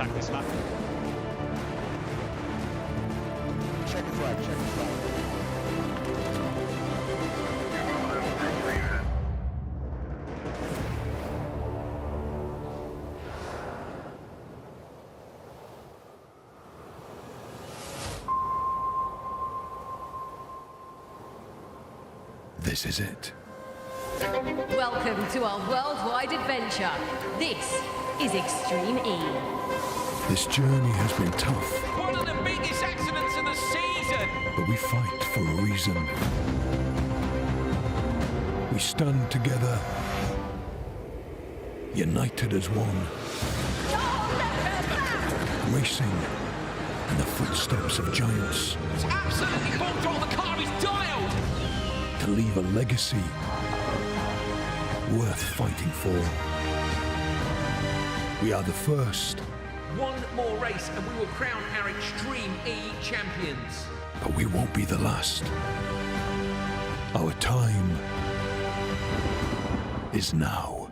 track this lap. Check the flag, check the flag. This is it. Welcome to our worldwide adventure. This is Extreme E. This journey has been tough, One of the biggest accidents of the season. but we fight for a reason. We stand together, united as one. Racing in the footsteps of giants. It's absolutely full throttle. The car is dialed. To leave a legacy worth fighting for. We are the first, One more race and we will crown our Extreme E champions. but we won't be the last. Our time is now.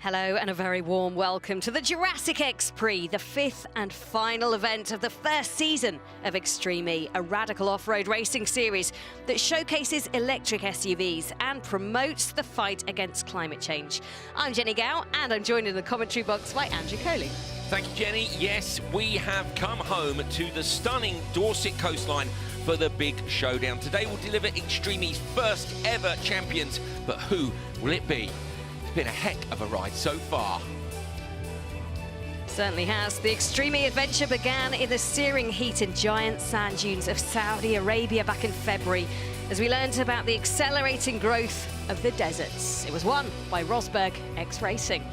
Hello and a very warm welcome to the Jurassic Prix, the fifth and final event of the first season of Extreme E, a radical off-road racing series that showcases electric SUVs and promotes the fight against climate change. I'm Jenny Gow and I'm joined in the commentary box by Andrew Coley. Thank you, Jenny. Yes, we have come home to the stunning Dorset coastline for the big showdown. Today we'll deliver Extreme E's first ever champions, but who will it be? It's been a heck of a ride so far. Certainly has. The Extreme E adventure began in the searing heat and giant sand dunes of Saudi Arabia back in February as we learned about the accelerating growth of the deserts. It was won by Rosberg X Racing.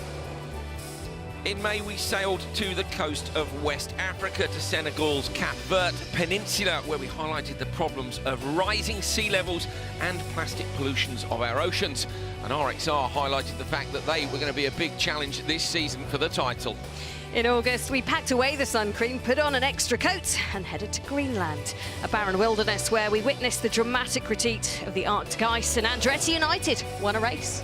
In May, we sailed to the coast of West Africa to Senegal's Cap Verde Peninsula, where we highlighted the problems of rising sea levels and plastic pollutions of our oceans. And RXR highlighted the fact that they were going to be a big challenge this season for the title. In August, we packed away the sun cream, put on an extra coat and headed to Greenland, a barren wilderness where we witnessed the dramatic retreat of the Arctic ice, and Andretti United won a race.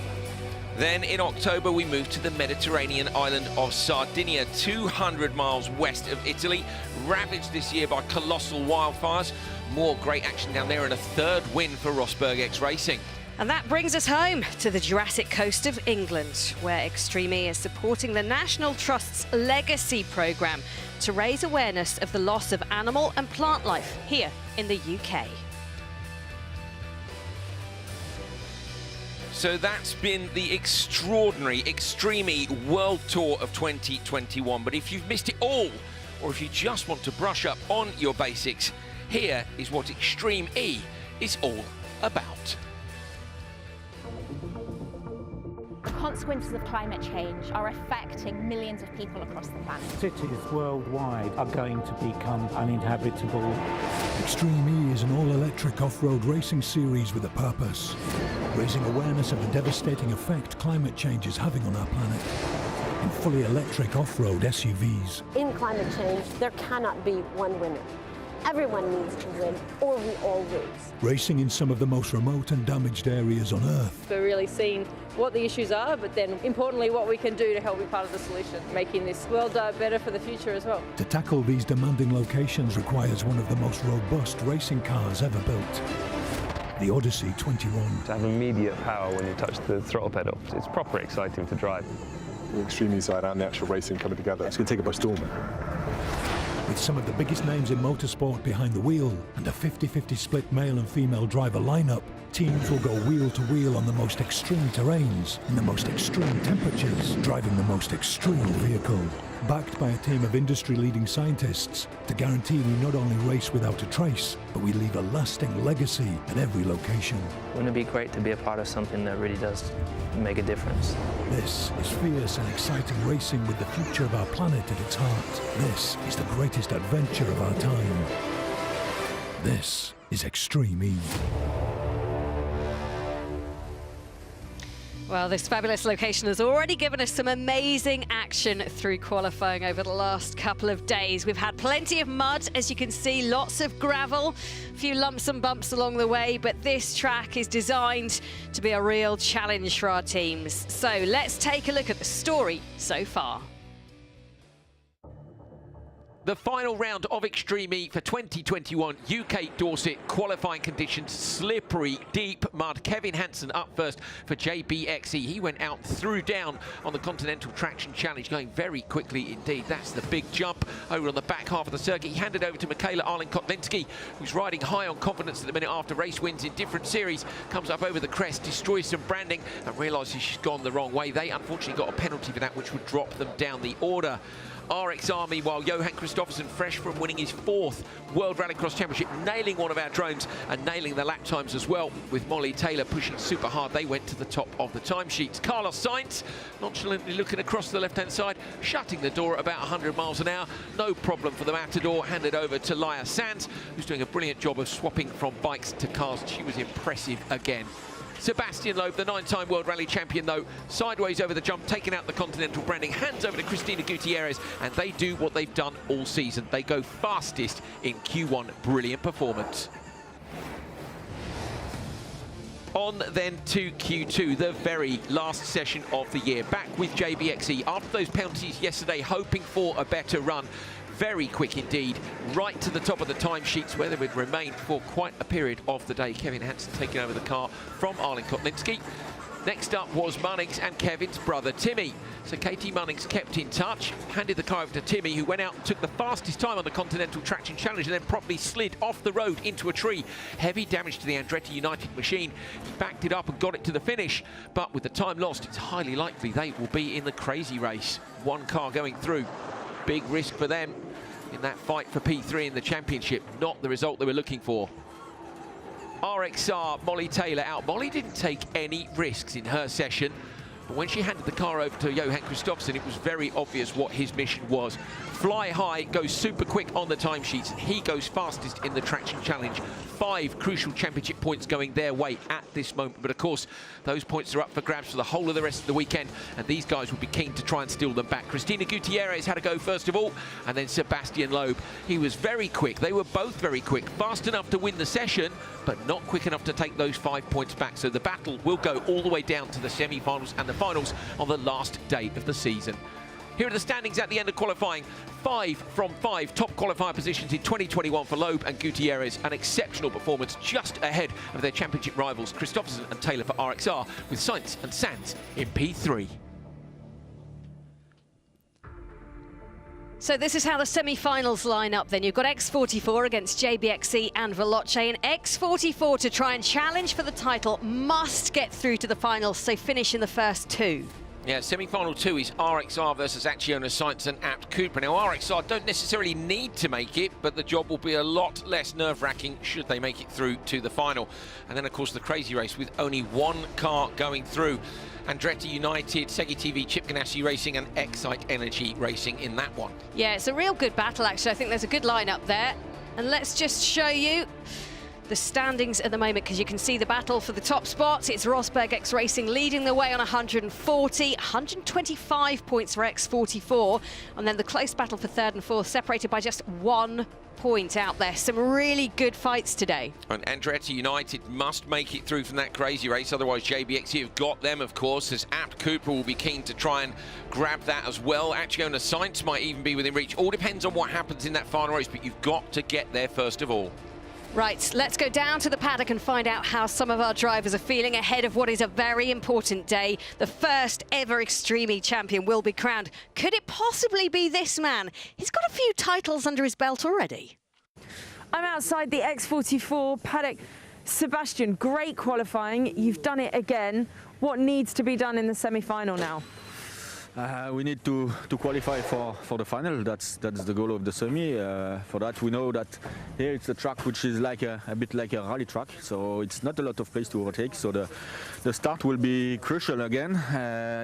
Then in October, we moved to the Mediterranean island of Sardinia, 200 miles west of Italy, ravaged this year by colossal wildfires. More great action down there and a third win for Rosberg X Racing. And that brings us home to the Jurassic coast of England, where Extreme E is supporting the National Trust's Legacy programme to raise awareness of the loss of animal and plant life here in the UK. So that's been the extraordinary Extreme E World Tour of 2021. But if you've missed it all, or if you just want to brush up on your basics, here is what Extreme E is all about. The consequences of climate change are affecting millions of people across the planet. Cities worldwide are going to become uninhabitable. Extreme E is an all-electric off-road racing series with a purpose, raising awareness of the devastating effect climate change is having on our planet in fully electric off-road SUVs. In climate change, there cannot be one winner. Everyone needs to win, or we all lose. Racing in some of the most remote and damaged areas on Earth. We're really seeing what the issues are, but then importantly what we can do to help be part of the solution, making this world better for the future as well. To tackle these demanding locations requires one of the most robust racing cars ever built. The Odyssey 21. To have immediate power when you touch the throttle pedal, it's proper exciting to drive. The Extreme E side and the actual racing coming together, it's going to take it by storm. With some of the biggest names in motorsport behind the wheel and a 50-50 split male and female driver lineup, teams will go wheel to wheel on the most extreme terrains, in the most extreme temperatures, driving the most extreme vehicle. Backed by a team of industry-leading scientists to guarantee we not only race without a trace, but we leave a lasting legacy at every location. Wouldn't it be great to be a part of something that really does make a difference? This is fierce and exciting racing with the future of our planet at its heart. This is the greatest adventure of our time. This is Extreme E. Well, this fabulous location has already given us some amazing action through qualifying over the last couple of days. We've had plenty of mud, as you can see, lots of gravel, a few lumps and bumps along the way, but this track is designed to be a real challenge for our teams. So let's take a look at the story so far. The final round of Extreme E for 2021 UK Dorset qualifying conditions, slippery, deep mud. Kevin Hansen up first for JBXE. He went out through down on the Continental Traction Challenge, going very quickly indeed. That's the big jump over on the back half of the circuit. He handed over to Michaela Arlen-Kotlinski, who's riding high on confidence at the minute after race wins in different series. Comes up over the crest, destroys some branding and realises she's gone the wrong way. They unfortunately got a penalty for that, which would drop them down the order. RXR, meanwhile, Johan Kristoffersen, fresh from winning his 4th World Rallycross Championship, nailing one of our drones and nailing the lap times as well, with Molly Taylor pushing super hard. They went to the top of the timesheets. Carlos Sainz, nonchalantly looking across the left-hand side, shutting the door at about 100 miles an hour. No problem for the Matador. Handed over to Laia Sanz, who's doing a brilliant job of swapping from bikes to cars. She was impressive again. Sebastian Loeb, the 9-time World Rally champion, though, sideways over the jump, taking out the Continental branding, hands over to Cristina Gutierrez, and they do what they've done all season. They go fastest in Q1. Brilliant performance. On then to Q2, the very last session of the year. Back with JBXE after those penalties yesterday, hoping for a better run. Very quick indeed, right to the top of the timesheets where they would remain for quite a period of the day. Kevin Hansen taking over the car from Arlen-Kotlinski. Next up was Munnings and Kevin's brother Timmy. So Katie Munnings kept in touch, handed the car over to Timmy, who went out and took the fastest time on the Continental Traction Challenge and then promptly slid off the road into a tree. Heavy damage to the Andretti United machine. He backed it up and got it to the finish, but with the time lost, it's highly likely they will be in the crazy race. One car going through. Big risk for them in that fight for P3 in the championship. Not the result they were looking for. RXR, Molly Taylor out. Molly didn't take any risks in her session, but when she handed the car over to Johan Kristoffersen, it was very obvious what his mission was. Fly high, goes super quick on the timesheets. He goes fastest in the Traction Challenge. 5 crucial championship points going their way at this moment. But of course, those points are up for grabs for the whole of the rest of the weekend, and these guys will be keen to try and steal them back. Cristina Gutierrez had to go first of all, and then Sebastian Loeb. He was very quick. They were both very quick. Fast enough to win the session, but not quick enough to take those 5 points back. So the battle will go all the way down to the semi-finals and the finals on the last day of the season. Here are the standings at the end of qualifying. 5 from 5 top qualifier positions in 2021 for Loeb and Gutierrez. An exceptional performance, just ahead of their championship rivals Kristoffersen and Taylor for RXR, with Sainz and Sanz in P3. So this is how the semi-finals line up then. You've got X44 against JBXE and Veloce, and X44 to try and challenge for the title must get through to the finals, so finish in the first 2. Yeah, semi-final 2 is RXR versus Acciona Sainz and Abt Cooper. Now, RXR don't necessarily need to make it, but the job will be a lot less nerve-wracking should they make it through to the final. And then, of course, the crazy race with only 1 car going through. Andretti United, Segi TV, Chip Ganassi Racing and Excite Energy Racing in that one. Yeah, it's a real good battle, actually. I think there's a good lineup there. And let's just show you the standings at the moment, because you can see the battle for the top spots. It's Rosberg X Racing leading the way on 140, 125 points for X44, and then the close battle for 3rd and 4th, separated by just 1 point out there. Some really good fights today. And Andretti United must make it through from that crazy race, otherwise JBXE have got them, of course, as Abt Cooper will be keen to try and grab that as well. Acciona Sainz might even be within reach. All depends on what happens in that final race, but you've got to get there first of all. Right, let's go down to the paddock and find out how some of our drivers are feeling ahead of what is a very important day. The first ever Extreme E champion will be crowned. Could it possibly be this man? He's got a few titles under his belt already. I'm outside the X44 paddock. Sebastian, great qualifying. You've done it again. What needs to be done in the semi-final now? We need to qualify for the final. That's the goal of the semi. For that, we know that here it's a track which is like a bit like a rally track, so it's not a lot of place to overtake. So the start will be crucial again.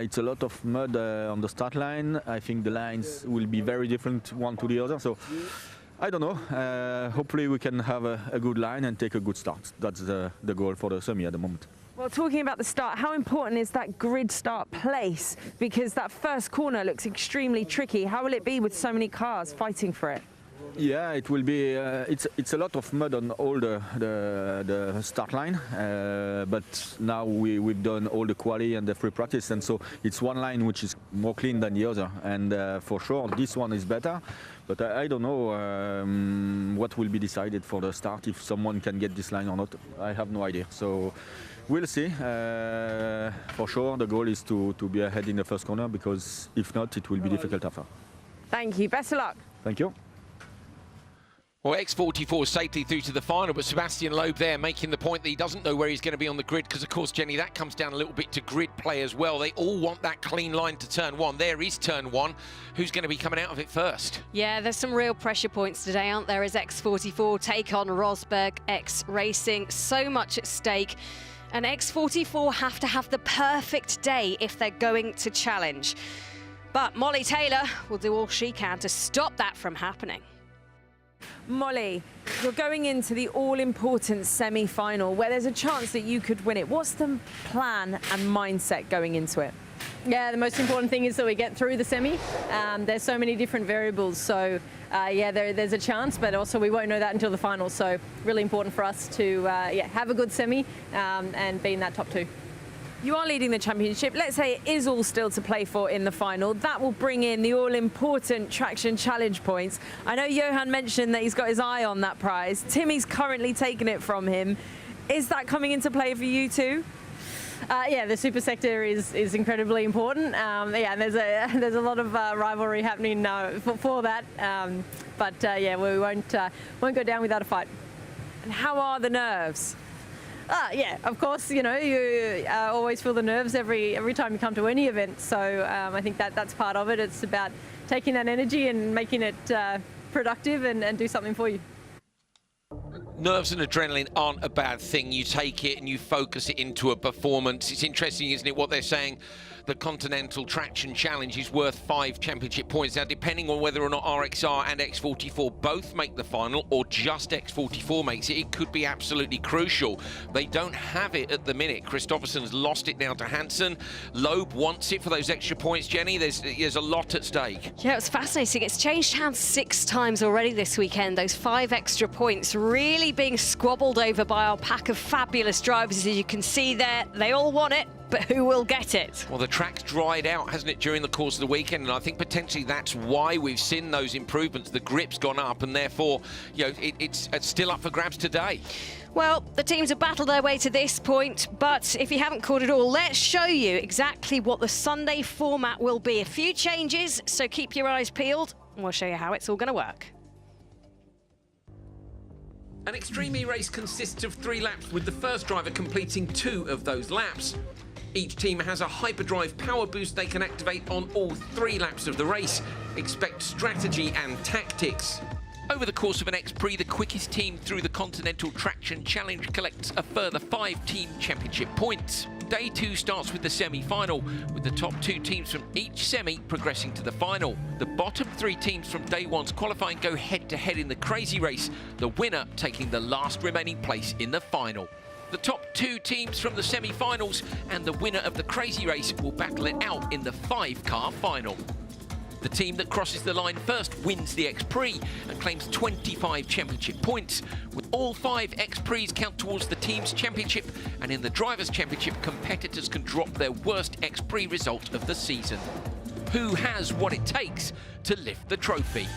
It's a lot of mud on the start line. I think the lines will be very different one to the other. So I don't know. Hopefully we can have a good line and take a good start. That's the goal for the semi at the moment. Well, talking about the start, how important is that grid start place? Because that first corner looks extremely tricky. How will it be with so many cars fighting for it? Yeah, it will be. It's a lot of mud on all the start line, but now we've done all the quali and the free practice, and so it's one line which is more clean than the other, and for sure this one is better. But I don't know what will be decided for the start, if someone can get this line or not. I have no idea. So we'll see. For sure, the goal is to be ahead in the first corner, because if not, it will be difficult after. Thank you. Best of luck. Thank you. Well, X44 safely through to the final, but Sebastian Loeb there making the point that he doesn't know where he's going to be on the grid, because, of course, Jenny, that comes down a little bit to grid play as well. They all want that clean line to turn one. There is turn one. Who's going to be coming out of it first? Yeah, there's some real pressure points today, aren't there, as X44 take on Rosberg X Racing. So much at stake. And X44 have to have the perfect day if they're going to challenge. But Molly Taylor will do all she can to stop that from happening. Molly, you're going into the all-important semi-final where there's a chance that you could win it. What's the plan and mindset going into it? Yeah, the most important thing is that we get through the semi. There's so many different variables, so yeah, there's a chance, but also we won't know that until the final. So really important for us to have a good semi and be in that top two. You are leading the championship. Let's say it is all still to play for in the final. That will bring in the all-important traction challenge points. I know Johan mentioned that he's got his eye on that prize. Timmy's currently taken it from him. Is that coming into play for you too? Yeah, the super sector is incredibly important. Yeah, and there's a lot of rivalry happening for that. But yeah, we won't go down without a fight. And how are the nerves? Yeah, of course, you know, you always feel the nerves every time you come to any event. So I think that's part of it. It's about taking that energy and making it productive and do something for you. Nerves and adrenaline aren't a bad thing. You take it and you focus it into a performance. It's interesting, isn't it, what they're saying? The Continental Traction Challenge is worth 5 championship points. Now, depending on whether or not RXR and X44 both make the final or just X44 makes it, it could be absolutely crucial. They don't have it at the minute. Christopherson's lost it now to Hansen. Loeb wants it for those extra points, Jenny. There's a lot at stake. Yeah, it was fascinating. It's changed hands 6 times already this weekend. Those 5 extra points really being squabbled over by our pack of fabulous drivers. As you can see there, they all want it, but who will get it? Well, the track's dried out, hasn't it, during the course of the weekend, and I think potentially that's why we've seen those improvements. The grip's gone up, and therefore, you know, it's still up for grabs today. Well, the teams have battled their way to this point, but if you haven't caught it all, let's show you exactly what the Sunday format will be. A few changes, so keep your eyes peeled, and we'll show you how it's all going to work. An Extreme E race consists of 3 laps, with the first driver completing 2 of those laps. Each team has a hyperdrive power boost they can activate on all 3 laps of the race. Expect strategy and tactics. Over the course of an X-Prix, the quickest team through the Continental Traction Challenge collects a further 5 team championship points. Day 2 starts with the semi-final, with the top 2 teams from each semi progressing to the final. The bottom 3 teams from Day 1's qualifying go head-to-head in the crazy race, the winner taking the last remaining place in the final. The top 2 teams from the semi-finals and the winner of the crazy race will battle it out in the 5-car final. The team that crosses the line first wins the X-Prix and claims 25 championship points. With all 5 X-Prix count towards the team's championship, and in the Drivers' Championship, competitors can drop their worst X-Prix result of the season. Who has what it takes to lift the trophy?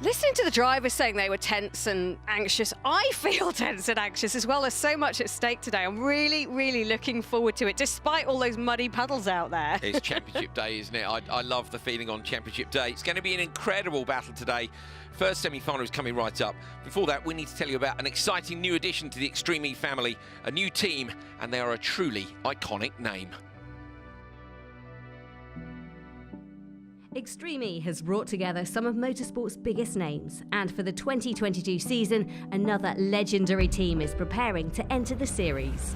Listening to the drivers saying they were tense and anxious, I feel tense and anxious as well. There's so much at stake today. I'm really, really looking forward to it, despite all those muddy puddles out there. It's championship day, isn't it? I love the feeling on championship day. It's going to be an incredible battle today. First semi-final is coming right up. Before that, we need to tell you about an exciting new addition to the Extreme E family, a new team, and they are a truly iconic name. Extreme E has brought together some of motorsport's biggest names, and for the 2022 season, another legendary team is preparing to enter the series.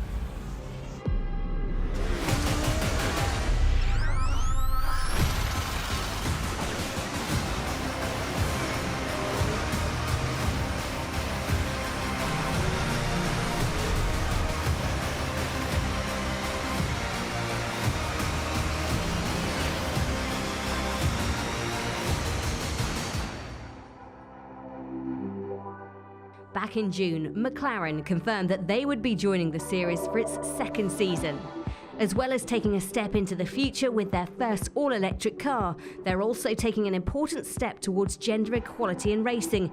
back in June, McLaren confirmed that they would be joining the series for its second season. As well as taking a step into the future with their first all-electric car, they're also taking an important step towards gender equality in racing,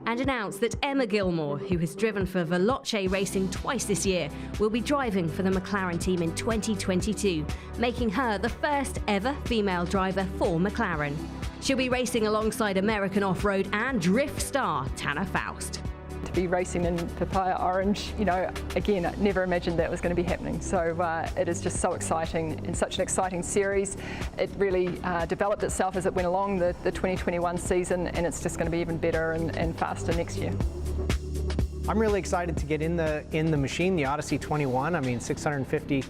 and announced that Emma Gilmore, who has driven for Veloce Racing twice this year, will be driving for the McLaren team in 2022, making her the first ever female driver for McLaren. She'll be racing alongside American off-road and drift star Tanner Faust. To be racing in papaya orange, you know, again, I never imagined that was going to be happening. So it is just so exciting and such an exciting series. It really developed itself as it went along the 2021 season, and it's just going to be even better and faster next year. I'm really excited to get in the machine, the Odyssey 21. I mean, 650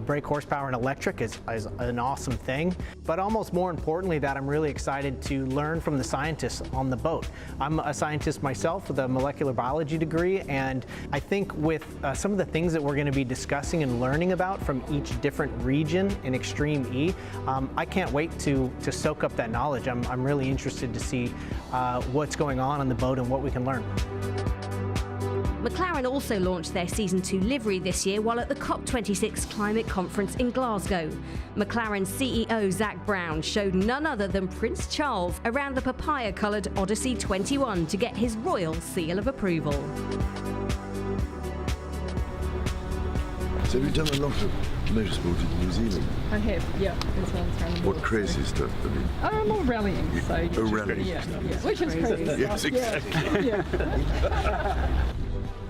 brake horsepower and electric is an awesome thing. But almost more importantly, that I'm really excited to learn from the scientists on the boat. I'm a scientist myself with a molecular biology degree, and I think with some of the things that we're going to be discussing and learning about from each different region in Extreme E, I can't wait to soak up that knowledge. I'm really interested to see what's going on the boat and what we can learn. McLaren also launched their Season 2 livery this year while at the COP26 climate conference in Glasgow. McLaren CEO Zak Brown showed none other than Prince Charles around the papaya-coloured Odyssey 21 to get his royal seal of approval. So you've done a lot of motorsport in New Zealand? I have, yeah. As well as what crazy stuff, I mean? More rallying, so... Oh, rallying. Yeah, which is crazy. Yes, exactly. Yeah.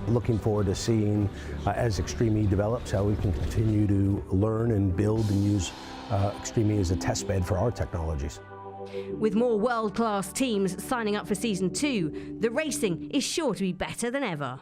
Looking forward to seeing, as Extreme E develops, how we can continue to learn and build and use Extreme E as a test bed for our technologies. With more world-class teams signing up for Season 2, the racing is sure to be better than ever.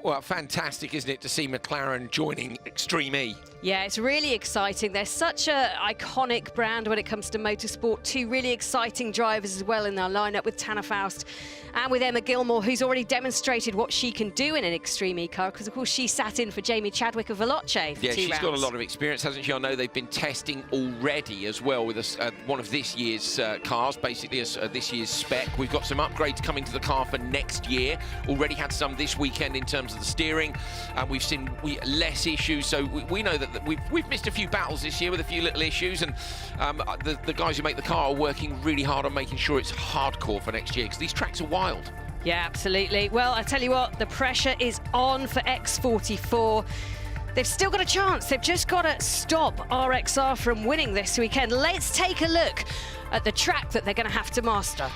Well, fantastic, isn't it, to see McLaren joining Extreme E? Yeah, it's really exciting. They're such an iconic brand when it comes to motorsport. Two really exciting drivers as well in their lineup with Tanner Faust and with Emma Gilmore, who's already demonstrated what she can do in an Extreme E car, because, of course, she sat in for Jamie Chadwick of Veloce for yeah, 2 she's rounds. got a lot of experience, hasn't she? I know they've been testing already as well with one of this year's cars, basically this year's spec. We've got some upgrades coming to the car for next year. Already had some this weekend in terms of the steering, and we've seen less issues, so we know that we've missed a few battles this year with a few little issues, and the guys who make the car are working really hard on making sure it's hardcore for next year, because these tracks are wild. Yeah, absolutely. Well, I tell you what, the pressure is on for X44. They've still got a chance. They've just got to stop RXR from winning this weekend. Let's take a look at the track that they're going to have to master.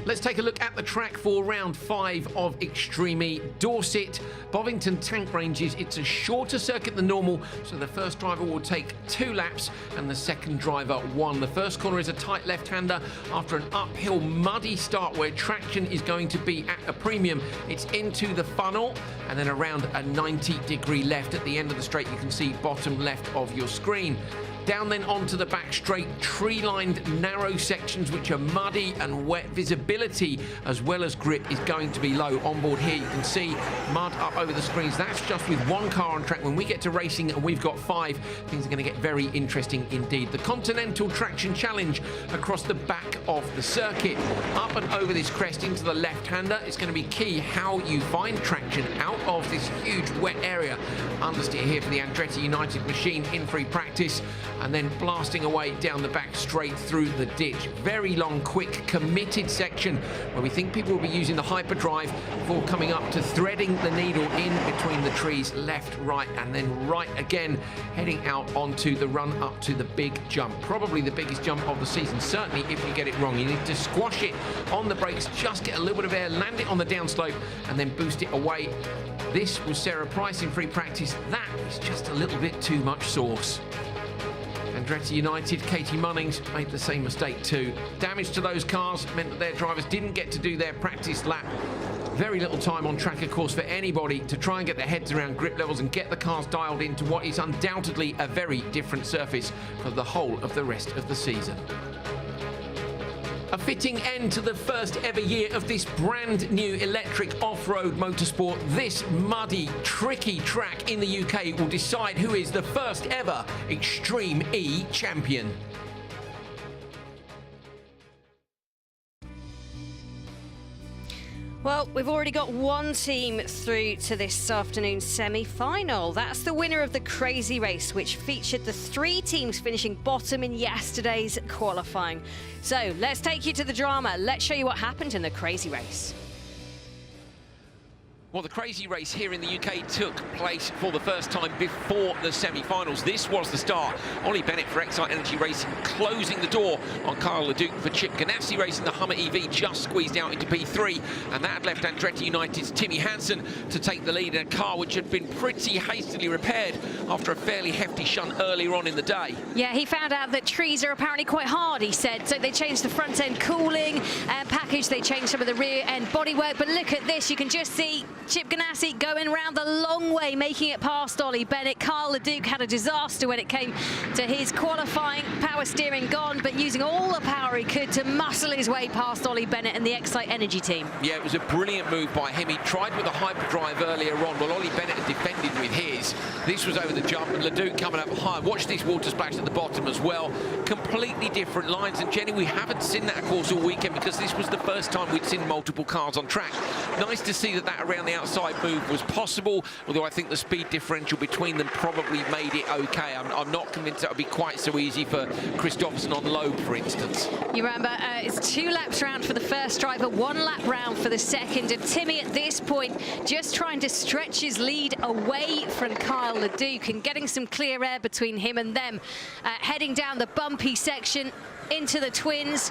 Let's take a look at the track for round 5 of Extreme E. Dorset, Bovington Tank Ranges. It's a shorter circuit than normal, so the first driver will take 2 laps and the second driver 1. The first corner is a tight left-hander after an uphill muddy start where traction is going to be at a premium. It's into the funnel and then around a 90-degree left at the end of the straight. You can see bottom left of your screen. Down then onto the back straight, tree-lined narrow sections which are muddy and wet. Visibility as well as grip is going to be low. On board here you can see mud up over the screens. That's just with 1 car on track. When we get to racing and we've got 5, things are going to get very interesting indeed. The Continental Traction Challenge across the back of the circuit. Up and over this crest into the left-hander. It's going to be key how you find traction out of this huge wet area. Understeer here for the Andretti United machine in free practice, and then blasting away down the back straight through the ditch. Very long, quick, committed section where we think people will be using the hyperdrive before coming up to threading the needle in between the trees, left, right, and then right again, heading out onto the run up to the big jump. Probably the biggest jump of the season, certainly if you get it wrong. You need to squash it on the brakes, just get a little bit of air, land it on the downslope, and then boost it away. This was Sarah Price in free practice. That is just a little bit too much sauce. Andretti United, Katie Munnings made the same mistake too. Damage to those cars meant that their drivers didn't get to do their practice lap. Very little time on track, of course, for anybody to try and get their heads around grip levels and get the cars dialed into what is undoubtedly a very different surface for the whole of the rest of the season. A fitting end to the first ever year of this brand new electric off-road motorsport. This muddy, tricky track in the UK will decide who is the first ever Extreme E champion. Well, we've already got one team through to this afternoon's semi-final. That's the winner of the Crazy Race, which featured the 3 teams finishing bottom in yesterday's qualifying. So let's take you to the drama. Let's show you what happened in the Crazy Race. Well, the Crazy Race here in the UK took place for the first time before the semi-finals. This was the start. Ollie Bennett for Excite Energy Racing closing the door on Kyle Leduc for Chip Ganassi Racing. The Hummer EV just squeezed out into P3, and that had left Andretti United's Timmy Hansen to take the lead in a car which had been pretty hastily repaired after a fairly hefty shunt earlier on in the day. Yeah, he found out that trees are apparently quite hard, he said. So they changed the front end cooling package, they changed some of the rear end bodywork. But look at this, you can just see Chip Ganassi going around the long way, making it past Ollie Bennett. Kyle Leduc had a disaster when it came to his qualifying. Power steering gone, but using all the power he could to muscle his way past Ollie Bennett and the Excite Energy team. Yeah, it was a brilliant move by him. He tried with a hyperdrive earlier on, while Ollie Bennett had defended with his. This was over the jump, and Leduc coming up high. Watch these water splash at the bottom as well. Completely different lines, and Jenny, we haven't seen that, of course, all weekend, because this was the first time we'd seen multiple cars on track. Nice to see that around the outside move was possible, although I think the speed differential between them probably made it okay. I'm not convinced that would be quite so easy for Christopherson on low, for instance. You remember, it's 2 laps round for the first driver, 1 lap round for the second, and Timmy at this point just trying to stretch his lead away from Kyle Leduc and getting some clear air between him and them, heading down the bumpy section into the twins.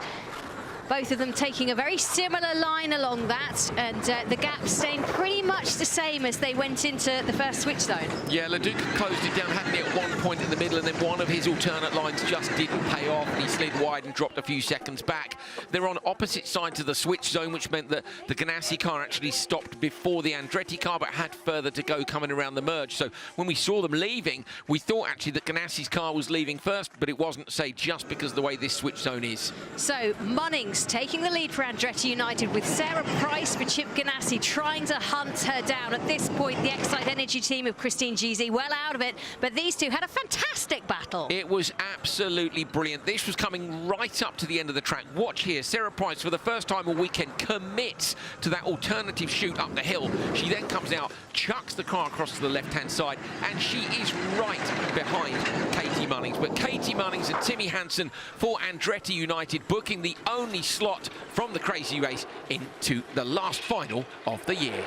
Both of them taking a very similar line along that, and the gap staying pretty much the same as they went into the first switch zone. Yeah, Leduc closed it down, hadn't it, at one point in the middle, and then one of his alternate lines just didn't pay off, and he slid wide and dropped a few seconds back. They're on opposite sides of the switch zone, which meant that the Ganassi car actually stopped before the Andretti car, but had further to go coming around the merge. So when we saw them leaving, we thought actually that Ganassi's car was leaving first, but it wasn't, say, just because of the way this switch zone is. So Munnings taking the lead for Andretti United, with Sarah Price for Chip Ganassi trying to hunt her down. At this point, the Excite Energy team of Christine GZ well out of it, but these two had a fantastic battle. It was absolutely brilliant. This was coming right up to the end of the track. Watch here, Sarah Price, for the first time all weekend, commits to that alternative chute up the hill. She then comes out, chucks the car across to the left-hand side, and she is right behind Katie Munnings. But Katie Munnings and Timmy Hansen for Andretti United, booking the only slot from the Crazy Race into the last final of the year.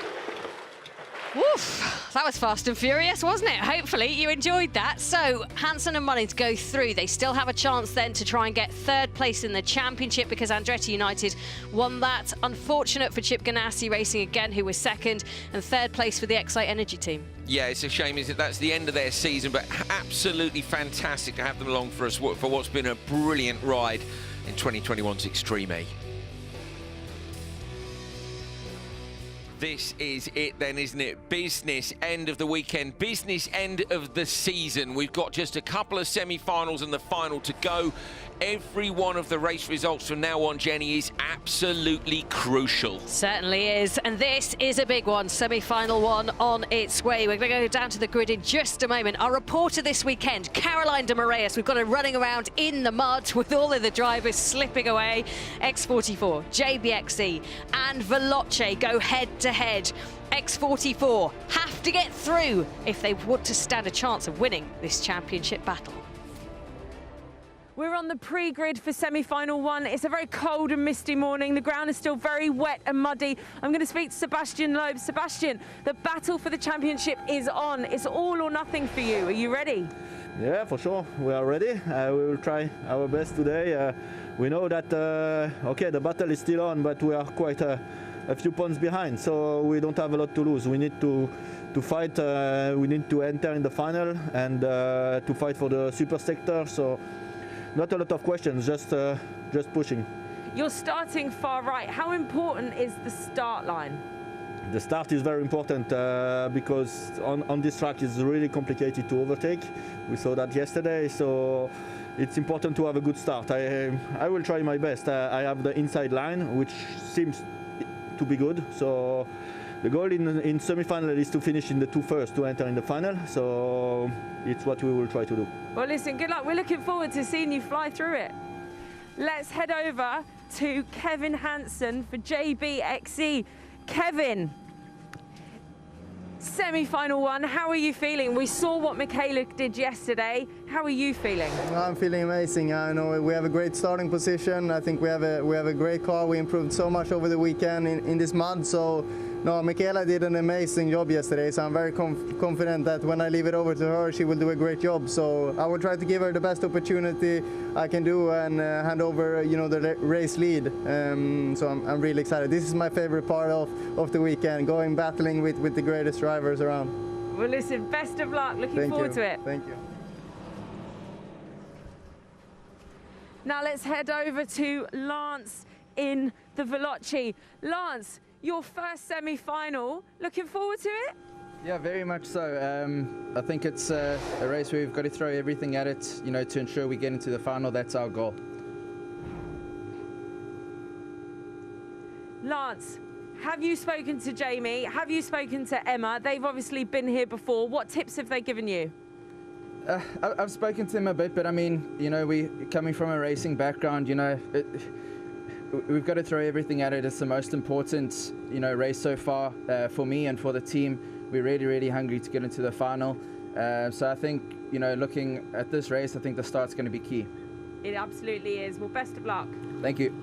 Woof, that was fast and furious, wasn't it? Hopefully you enjoyed that. So Hansen and Munnings go through. They still have a chance then to try and get 3rd place in the championship, because Andretti United won that. Unfortunate for Chip Ganassi Racing again, who was 2nd, and 3rd place for the Excite Energy team. Yeah, it's a shame, is it? That's the end of their season, but absolutely fantastic to have them along for us for what's been a brilliant ride in 2021's Extreme E. This is it then, isn't it? Business end of the weekend, business end of the season. We've got just a couple of semi-finals and the final to go. Every one of the race results from now on, Jenny, is absolutely crucial. Certainly is, and this is a big one, semi-final one on its way. We're going to go down to the grid in just a moment. Our reporter this weekend, Caroline de Moraes, we've got her running around in the mud with all of the drivers slipping away. X44, JBXE and Veloce go head-to-head. X44 have to get through if they want to stand a chance of winning this championship battle. We're on the pre-grid for semi-final 1. It's a very cold and misty morning. The ground is still very wet and muddy. I'm going to speak to Sebastian Loeb. Sebastian, the battle for the championship is on. It's all or nothing for you. Are you ready? Yeah, for sure. We are ready. We will try our best today. We know that, okay, the battle is still on, but we are quite a few points behind, so we don't have a lot to lose. We need to fight. We need to enter in the final and to fight for the super sector. So not a lot of questions, just pushing. You're starting far right. How important is the start line? The start is very important because on this track it's really complicated to overtake. We saw that yesterday, so it's important to have a good start. I will try my best. I have the inside line, which seems to be good. So the goal in semi-final is to finish in the 2 first to enter in the final. So it's what we will try to do. Well, listen, good luck. We're looking forward to seeing you fly through it. Let's head over to Kevin Hansen for JBXE. Kevin, semi-final 1, how are you feeling? We saw what Michaela did yesterday. How are you feeling? I'm feeling amazing. I know we have a great starting position. I think we have a great car. We improved so much over the weekend in this mud. So no, Michaela did an amazing job yesterday. So I'm very confident that when I leave it over to her, she will do a great job. So I will try to give her the best opportunity I can do and hand over, the race lead. So I'm really excited. This is my favorite part of the weekend, battling with the greatest drivers around. Well, listen, best of luck. Looking forward to it. Thank you. Now let's head over to Lance in the Veloce. Lance, your first semi-final. Looking forward to it? Yeah, very much so. I think it's a race where we've got to throw everything at it, to ensure we get into the final. That's our goal. Lance, have you spoken to Jamie? Have you spoken to Emma? They've obviously been here before. What tips have they given you? I've spoken to him a bit, but I mean, we coming from a racing background, we've got to throw everything at it. It's the most important, race so far for me and for the team. We're really, really hungry to get into the final. So I think, looking at this race, I think the start's going to be key. It absolutely is. Well, best of luck. Thank you.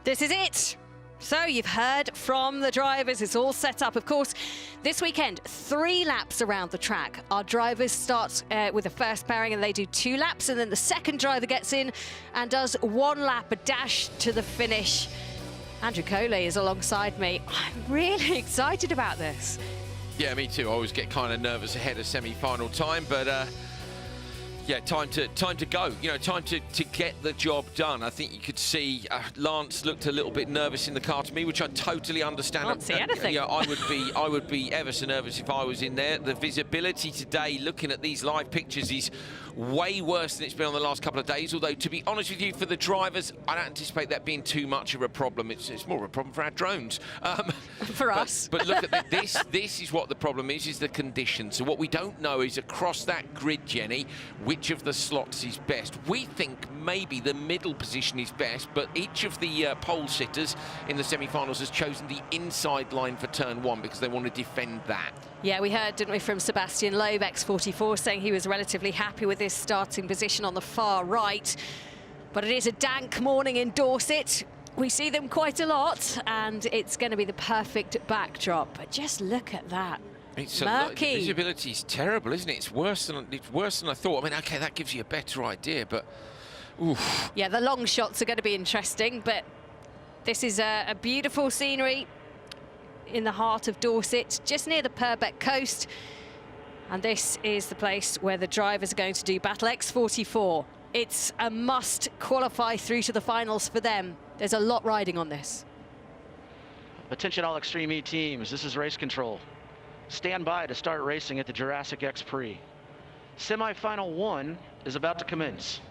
This is it. So you've heard from the drivers, it's all set up. Of course, this weekend, 3 laps around the track. Our drivers start with the first pairing and they do 2 laps, and then the second driver gets in and does 1 lap, a dash to the finish. Andrew Coley is alongside me. I'm really excited about this. Yeah, me too. I always get kind of nervous ahead of semi-final time, but yeah, time to go. Time to get the job done. I think you could see Lance looked a little bit nervous in the car to me, which I totally understand. Can't see anything. Yeah, I would be ever so nervous if I was in there. The visibility today, looking at these live pictures, is way worse than it's been on the last couple of days. Although, to be honest with you, for the drivers, I don't anticipate that being too much of a problem. It's more of a problem for our drones. For us. But look at this. This is what the problem is the conditions. So what we don't know is across that grid, Jenny, which of the slots is best. We think maybe the middle position is best, but each of the pole sitters in the semi-finals has chosen the inside line for turn 1 because they want to defend that. Yeah, we heard, didn't we, from Sebastian Loeb, X44, saying he was relatively happy with his starting position on the far right. But it is a dank morning in Dorset. We see them quite a lot, and it's going to be the perfect backdrop. But just look at that. It's murky. Visibility is terrible, isn't it? It's worse than I thought. I mean, okay, that gives you a better idea, but oof. Yeah, the long shots are going to be interesting, but this is a beautiful scenery in the heart of Dorset, just near the Purbeck coast. And this is the place where the drivers are going to do battle. X44. It's a must qualify through to the finals for them. There's a lot riding on this. Attention all Extreme E teams, this is race control. Stand by to start racing at the Jurassic X Prix. Semi-final 1 is about to commence.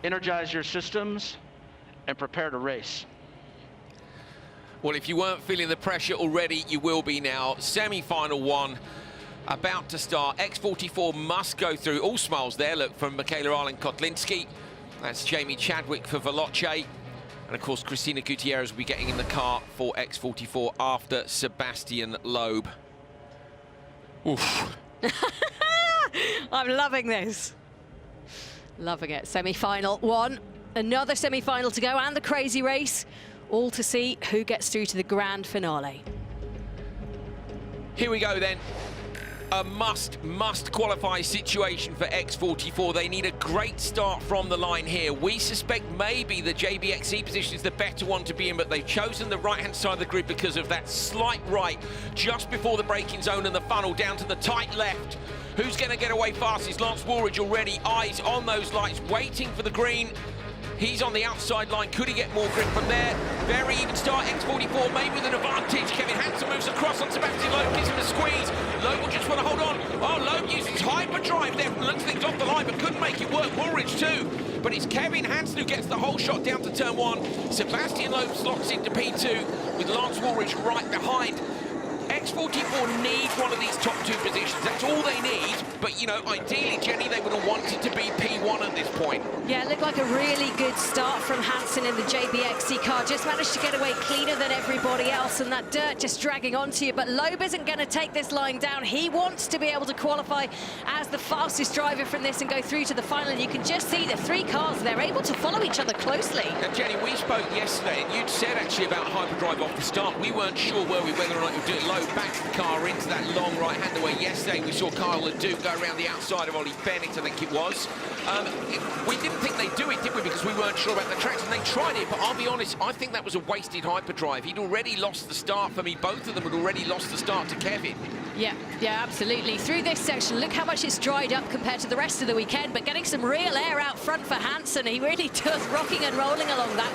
Energize your systems and prepare to race. Well, if you weren't feeling the pressure already, you will be now. Semi-final 1 about to start. X44 must go through. All smiles there, look, from Michaela Arlen-Kotlinski. That's Jamie Chadwick for Veloce. And of course, Christina Gutierrez will be getting in the car for X44 after Sebastian Loeb. Oof. I'm loving this. Loving it. Semi-final 1. Another semi-final to go, and the crazy race. All to see who gets through to the grand finale. Here we go then. A must qualify situation for X44. They need a great start from the line here. We suspect maybe the JBXE position is the better one to be in, but they've chosen the right-hand side of the grid because of that slight right just before the braking zone and the funnel down to the tight left. Who's going to get away fastest? Lance Woolridge already, eyes on those lights, waiting for the green. He's on the outside line. Could he get more grip from there? Very even start. X44 maybe with an advantage. Kevin Hansen moves across on Sebastian Loeb, gives him a squeeze. Loeb will just want to hold on. Oh, Loeb uses hyperdrive there. Looks things off the line, but couldn't make it work. Woolridge too. But it's Kevin Hansen who gets the whole shot down to turn 1. Sebastian Loeb slots into P2 with Lance Woolridge right behind. X44 need one of these top 2 positions. That's all they need. But, you know, ideally, Jenny, they would have wanted to be P1 at this point. Yeah, it looked like a really good start from Hansen in the JBXE car. Just managed to get away cleaner than everybody else, and that dirt just dragging onto you. But Loeb isn't going to take this line down. He wants to be able to qualify as the fastest driver from this and go through to the final. And you can just see the 3 cars, they're able to follow each other closely. Now, Jenny, we spoke yesterday, and you'd said actually about hyperdrive off the start. We weren't sure, were we, whether or not you'd do it. Loeb back the car into that long right-hander where yesterday we saw Kyle Ledoux go around the outside of Ollie Bennett, I think it was. We didn't think they'd do it, did we, because we weren't sure about the tracks, and they tried it, but I'll be honest, I think that was a wasted hyperdrive. He'd already lost the start for me. Both of them had already lost the start to Kevin. Yeah, absolutely. Through this section, look how much it's dried up compared to the rest of the weekend, but getting some real air out front for Hansen. He really does rocking and rolling along that.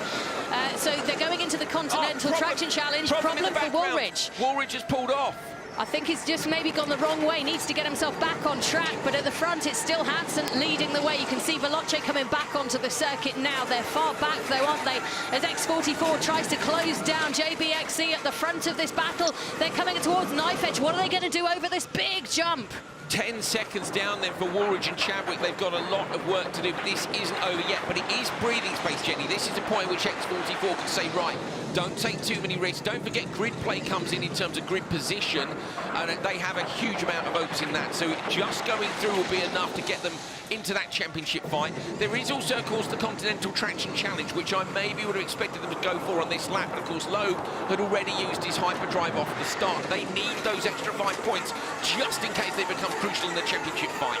So they're going into the Continental Traction Challenge. Problem for Woolridge. Woolridge has pulled off. I think he's just maybe gone the wrong way, needs to get himself back on track, but at the front it's still Hansen leading the way. You can see Veloce coming back onto the circuit now. They're far back though, aren't they, as X44 tries to close down JBXE at the front of this battle. They're coming towards knife edge. What are they going to do over this big jump? 10 seconds down then for Woolridge and Chadwick. They've got a lot of work to do, but this isn't over yet. But it is breathing space, Jenny. This is the point at which X44 can say, right, don't take too many risks. Don't forget grid play comes in terms of grid position, and they have a huge amount of votes in that. So just going through will be enough to get them into that championship fight. There is also, of course, the Continental Traction Challenge, which I maybe would have expected them to go for on this lap. But of course, Loeb had already used his hyperdrive off the start. They need those extra 5 points just in case they become crucial in the championship fight.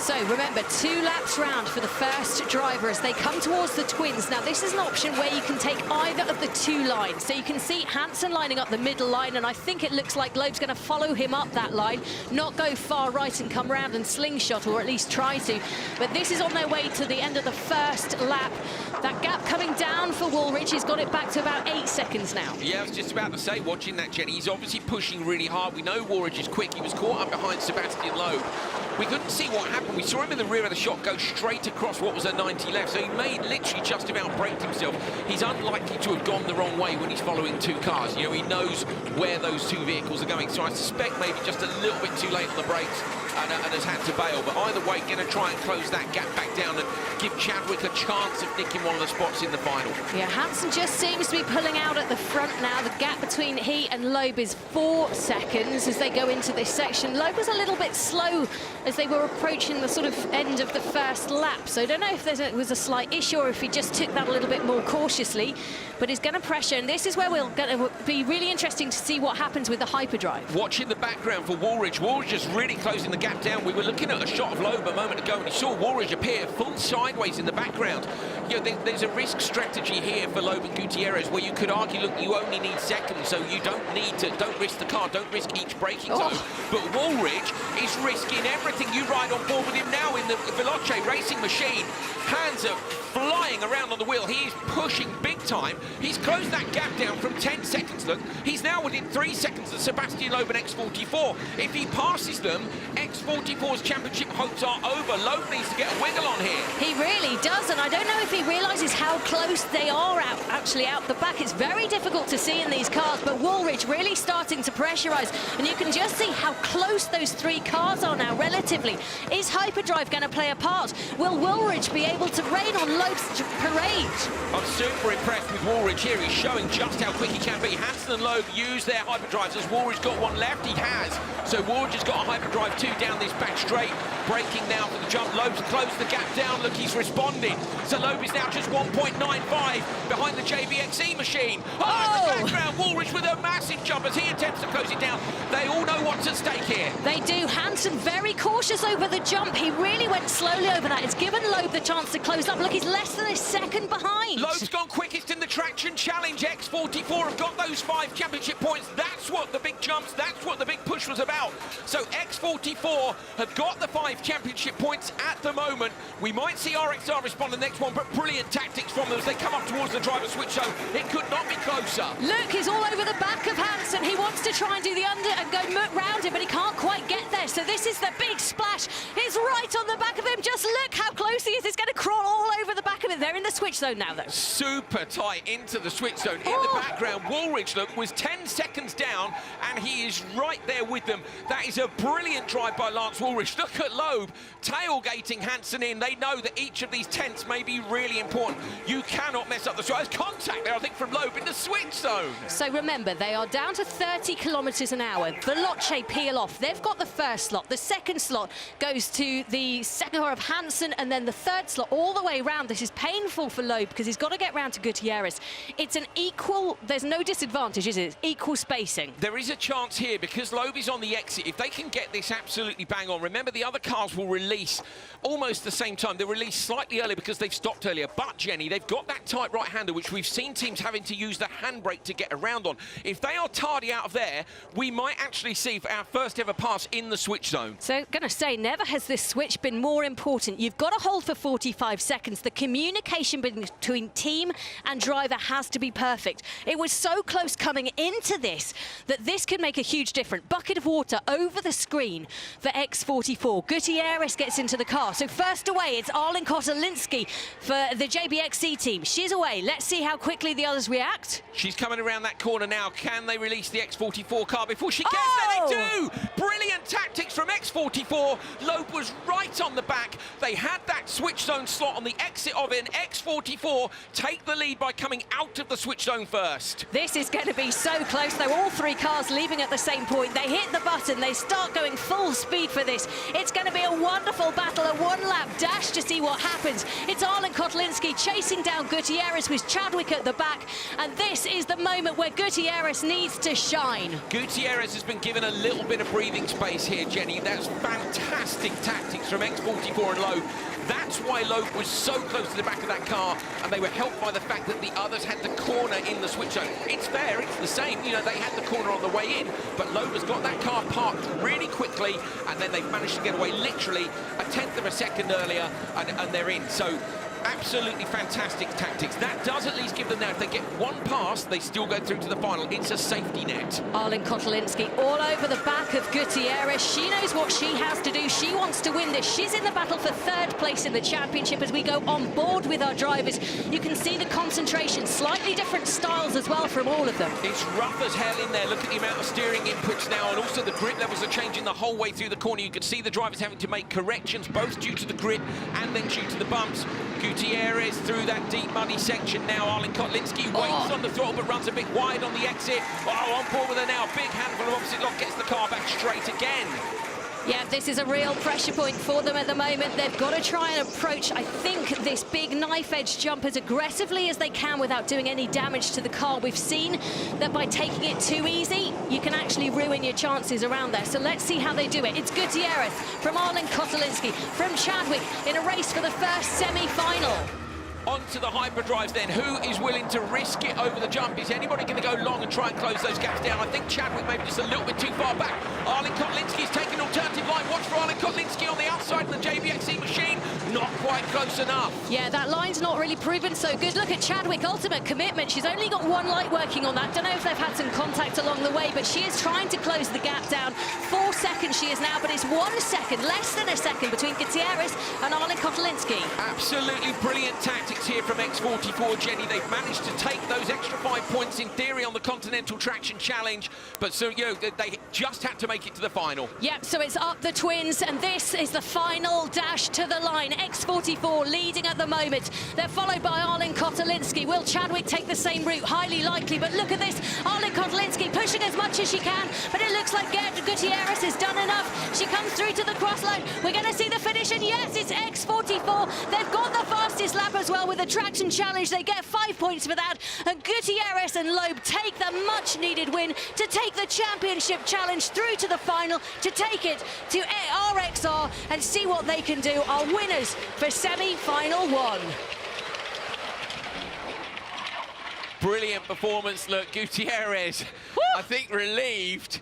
So remember, 2 laps round for the first driver as they come towards the twins. Now this is an option where you can take either of the 2 lines. So you can see Hansen lining up the middle line, and I think it looks like Loeb's going to follow him up that line, not go far right and come round and slingshot, or at least try to. But this is on their way to the end of the first lap. That gap coming down for Woolridge. He's got it back to about 8 seconds now. Yeah, I was just about to say, watching that, Jenny, he's obviously pushing really hard. We know Woolridge is quick. He was caught up behind Sebastian Loeb. We couldn't see what happened. We saw him in the rear of the shot go straight across what was a 90 left, so he may literally just about braked himself. He's unlikely to have gone the wrong way when he's following 2 cars. You know, he knows where those 2 vehicles are going, so I suspect maybe just a little bit too late on the brakes and has had to bail. But either way, going to try and close that gap back down and give Chadwick a chance of nicking one of the spots in the final. Yeah, Hansen just seems to be pulling out at the front now. The gap between he and Loeb is 4 seconds as they go into this section. Loeb was a little bit slow as they were approaching the sort of end of the first lap. So I don't know if there was a slight issue or if he just took that a little bit more cautiously, but he's going to pressure. And this is where we're going to be really interesting to see what happens with the hyperdrive. Watching the background for Woolridge. Woolridge just really closing the gap down. We were looking at a shot of Loeb a moment ago, and you saw Woolridge appear full sideways in the background. You know, there's a risk strategy here for Loeb and Gutierrez where you could argue, look, you only need seconds, so you don't risk the car, don't risk each braking zone. But Woolridge is risking everything. You ride on board with him now in the Veloce racing machine. Hands are flying around on the wheel. He is pushing big time. He's closed that gap down from 10 seconds, look. He's now within 3 seconds of Sebastian Loeb and X44. If he passes them, X44's championship hopes are over. Loeb needs to get a wiggle on here. He really does, and I don't know if he realises how close they are actually out the back. It's very difficult to see in these cars, but Woolridge really starting to pressurise, and you can just see how close those 3 cars are now relatively. Is hyperdrive going to play a part? Will Woolridge be able to rain on Loeb's parade? I'm super impressed with Woolridge here. He's showing just how quick he can be. Hansen and Loeb use their hyperdrives. Has Woolridge got one left? He has. So Woolridge has got a hyperdrive 2 down this back straight. Braking now for the jump. Loeb's closed the gap down. Look, he's responding. So Loeb is is now just 1.95 behind the JBXE machine. Oh, in the background, Woolrich with a massive jump as he attempts to close it down. They all know what's at stake here. They do. Hansen very cautious over the jump. He really went slowly over that. It's given Loeb the chance to close up. Look, he's less than a second behind. Loeb's gone quickest in the traction challenge. X44 have got those 5 championship points. That's what the big jumps, that's what the big push was about. So X44 have got the 5 championship points at the moment. We might see RXR respond to the next one, but brilliant tactics from them as they come up towards the driver switch zone. It could not be closer. Luke is all over the back of Hansen. He wants to try and do the under and go round him, but he can't quite get there. So this is the big splash. It's right on the back of him. Just look how close he is. It's going to crawl all over the back of it. They're in the switch zone now, though. Super tight into the switch zone. In the background, Woolrich, look, was 10 seconds down, and he is right there with them. That is a brilliant drive by Lance Woolrich. Look at Loeb tailgating Hansen in. They know that each of these tenths may be really important. You cannot mess up the switch. There's contact there, I think, from Loeb in the switch zone. So remember, they are down to 30 kilometres an hour. Veloce peel off. They've got the first slot. The second slot goes to the second car of Hansen, and then the third slot all the way round. This is painful for Loeb because he's got to get round to Gutierrez. It's an equal, there's no disadvantage, is it? It's equal spacing. There is a chance here because Loeb is on the exit. If they can get this absolutely bang on, remember the other cars will release almost the same time. They release slightly earlier because they've stopped earlier. But, Jenny, they've got that tight right-hander, which we've seen teams having to use the handbrake to get around on. If they are tardy out of there, we might actually see our first ever pass in the switch zone. So, going to say, never has this switch been more important. You've got to hold for 45 seconds. The communication between team and driver has to be perfect. It was so close coming into this that this could make a huge difference. Bucket of water over the screen for X44. Gutierrez gets into the car. So first away, it's Arlen Kotelinski for the JBXE team. She's away. Let's see how quickly the others react. She's coming around that corner now. Can they release the X44 car before she gets there? They do! Brilliant tactics from X44. Loeb was right on the back. They had that switch zone slot on the exit of it, and X44 take the lead by coming out of the switch zone first. This is going to be so close, though. All 3 cars leaving at the same point. They hit the button. They start going full speed for this. It's going to be a wonderful battle, a one-lap dash to see what happens. It's Arlen Kotelinski chasing down Gutierrez with Chadwick at the back, and this is the moment where Gutierrez needs to shine. Gutierrez has been given a little bit of breathing space here, Jenny. That's fantastic tactics from X44 and Loeb. That's why Loeb was so close to the back of that car, and they were helped by the fact that the others had the corner in the switch zone. It's fair, it's the same. You know, they had the corner on the way in, but Loeb has got that car parked really quickly, and then they've managed to get away literally a tenth of a second earlier, and they're in. So absolutely fantastic tactics. That does at least give them now, if they get one pass, they still go through to the final. It's a safety net. Arlen Kotelinski all over the back of Gutierrez. She knows what she has to do. She wants to win this. She's in the battle for 3rd place in the championship as we go on board with our drivers. You can see the concentration, slightly different styles as well from all of them. It's rough as hell in there. Look at the amount of steering inputs now, and also the grip levels are changing the whole way through the corner. You could see the drivers having to make corrections, both due to the grit and then due to the bumps. Gutierrez through that deep muddy section now. Arlen Kotelinski waits on the throttle but runs a bit wide on the exit. Oh, on board with her now. Big handful of opposite lock, gets the car back straight again. Yeah, this is a real pressure point for them at the moment. They've got to try and approach, I think, this big knife-edge jump as aggressively as they can without doing any damage to the car. We've seen that by taking it too easy, you can actually ruin your chances around there. So let's see how they do it. It's Gutierrez from Arlen Kotelinski, from Chadwick in a race for the first semi-final. Onto the hyperdrives then. Who is willing to risk it over the jump? Is anybody going to go long and try and close those gaps down? I think Chadwick maybe just a little bit too far back. Arlen Kotelinski's taking an alternative line. Watch for Arlen Kotelinski on the outside of the JBXE machine. Not quite close enough. Yeah, that line's not really proven so good. Look at Chadwick, ultimate commitment. She's only got 1 light working on that. Don't know if they've had some contact along the way, but she is trying to close the gap down. 4 seconds she is now, but it's 1 second, less than a second between Gutierrez and Arlen Kotelinski. Absolutely brilliant tactics here from X44, Jenny. They've managed to take those extra 5 points in theory on the Continental Traction Challenge, but so, you know, they just had to make it to the final. Yep, so it's up the twins, and this is the final dash to the line. X44 leading at the moment. They're followed by Arlen Kotelinski. Will Chadwick take the same route? Highly likely, but look at this. Arlen Kotelinski pushing pushing as much as she can, but it looks like Gutierrez has done enough. She comes through to the cross line. We're going to see the finish, and yes, it's X44. They've got the fastest lap as well with the traction challenge. They get 5 points for that, and Gutierrez and Loeb take the much-needed win to take the championship challenge through to the final, to take it to RXR and see what they can do. Our winners for semi-final 1. Brilliant performance. Look, Gutierrez, I think relieved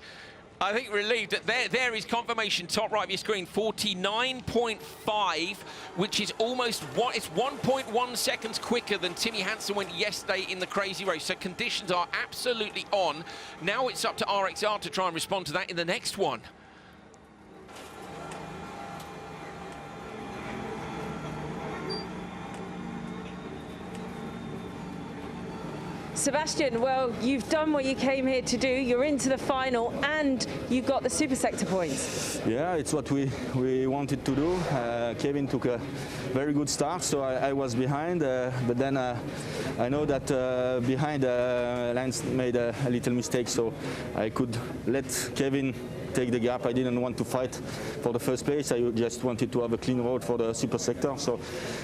that there is confirmation, top right of your screen, 49.5, which is almost it's 1.1 seconds quicker than Timmy Hansen went yesterday in the crazy race. So conditions are absolutely on. Now it's up to RXR to try and respond to that in the next one. Sebastian, well, you've done what you came here to do. You're into the final and you've got the super sector points. Yeah, it's what we wanted to do. Kevin took a very good start, so I was behind, but then I know that behind Lance made a little mistake, so I could let Kevin take the gap. I didn't want to fight for the first place. I just wanted to have a clean road for the super sector. So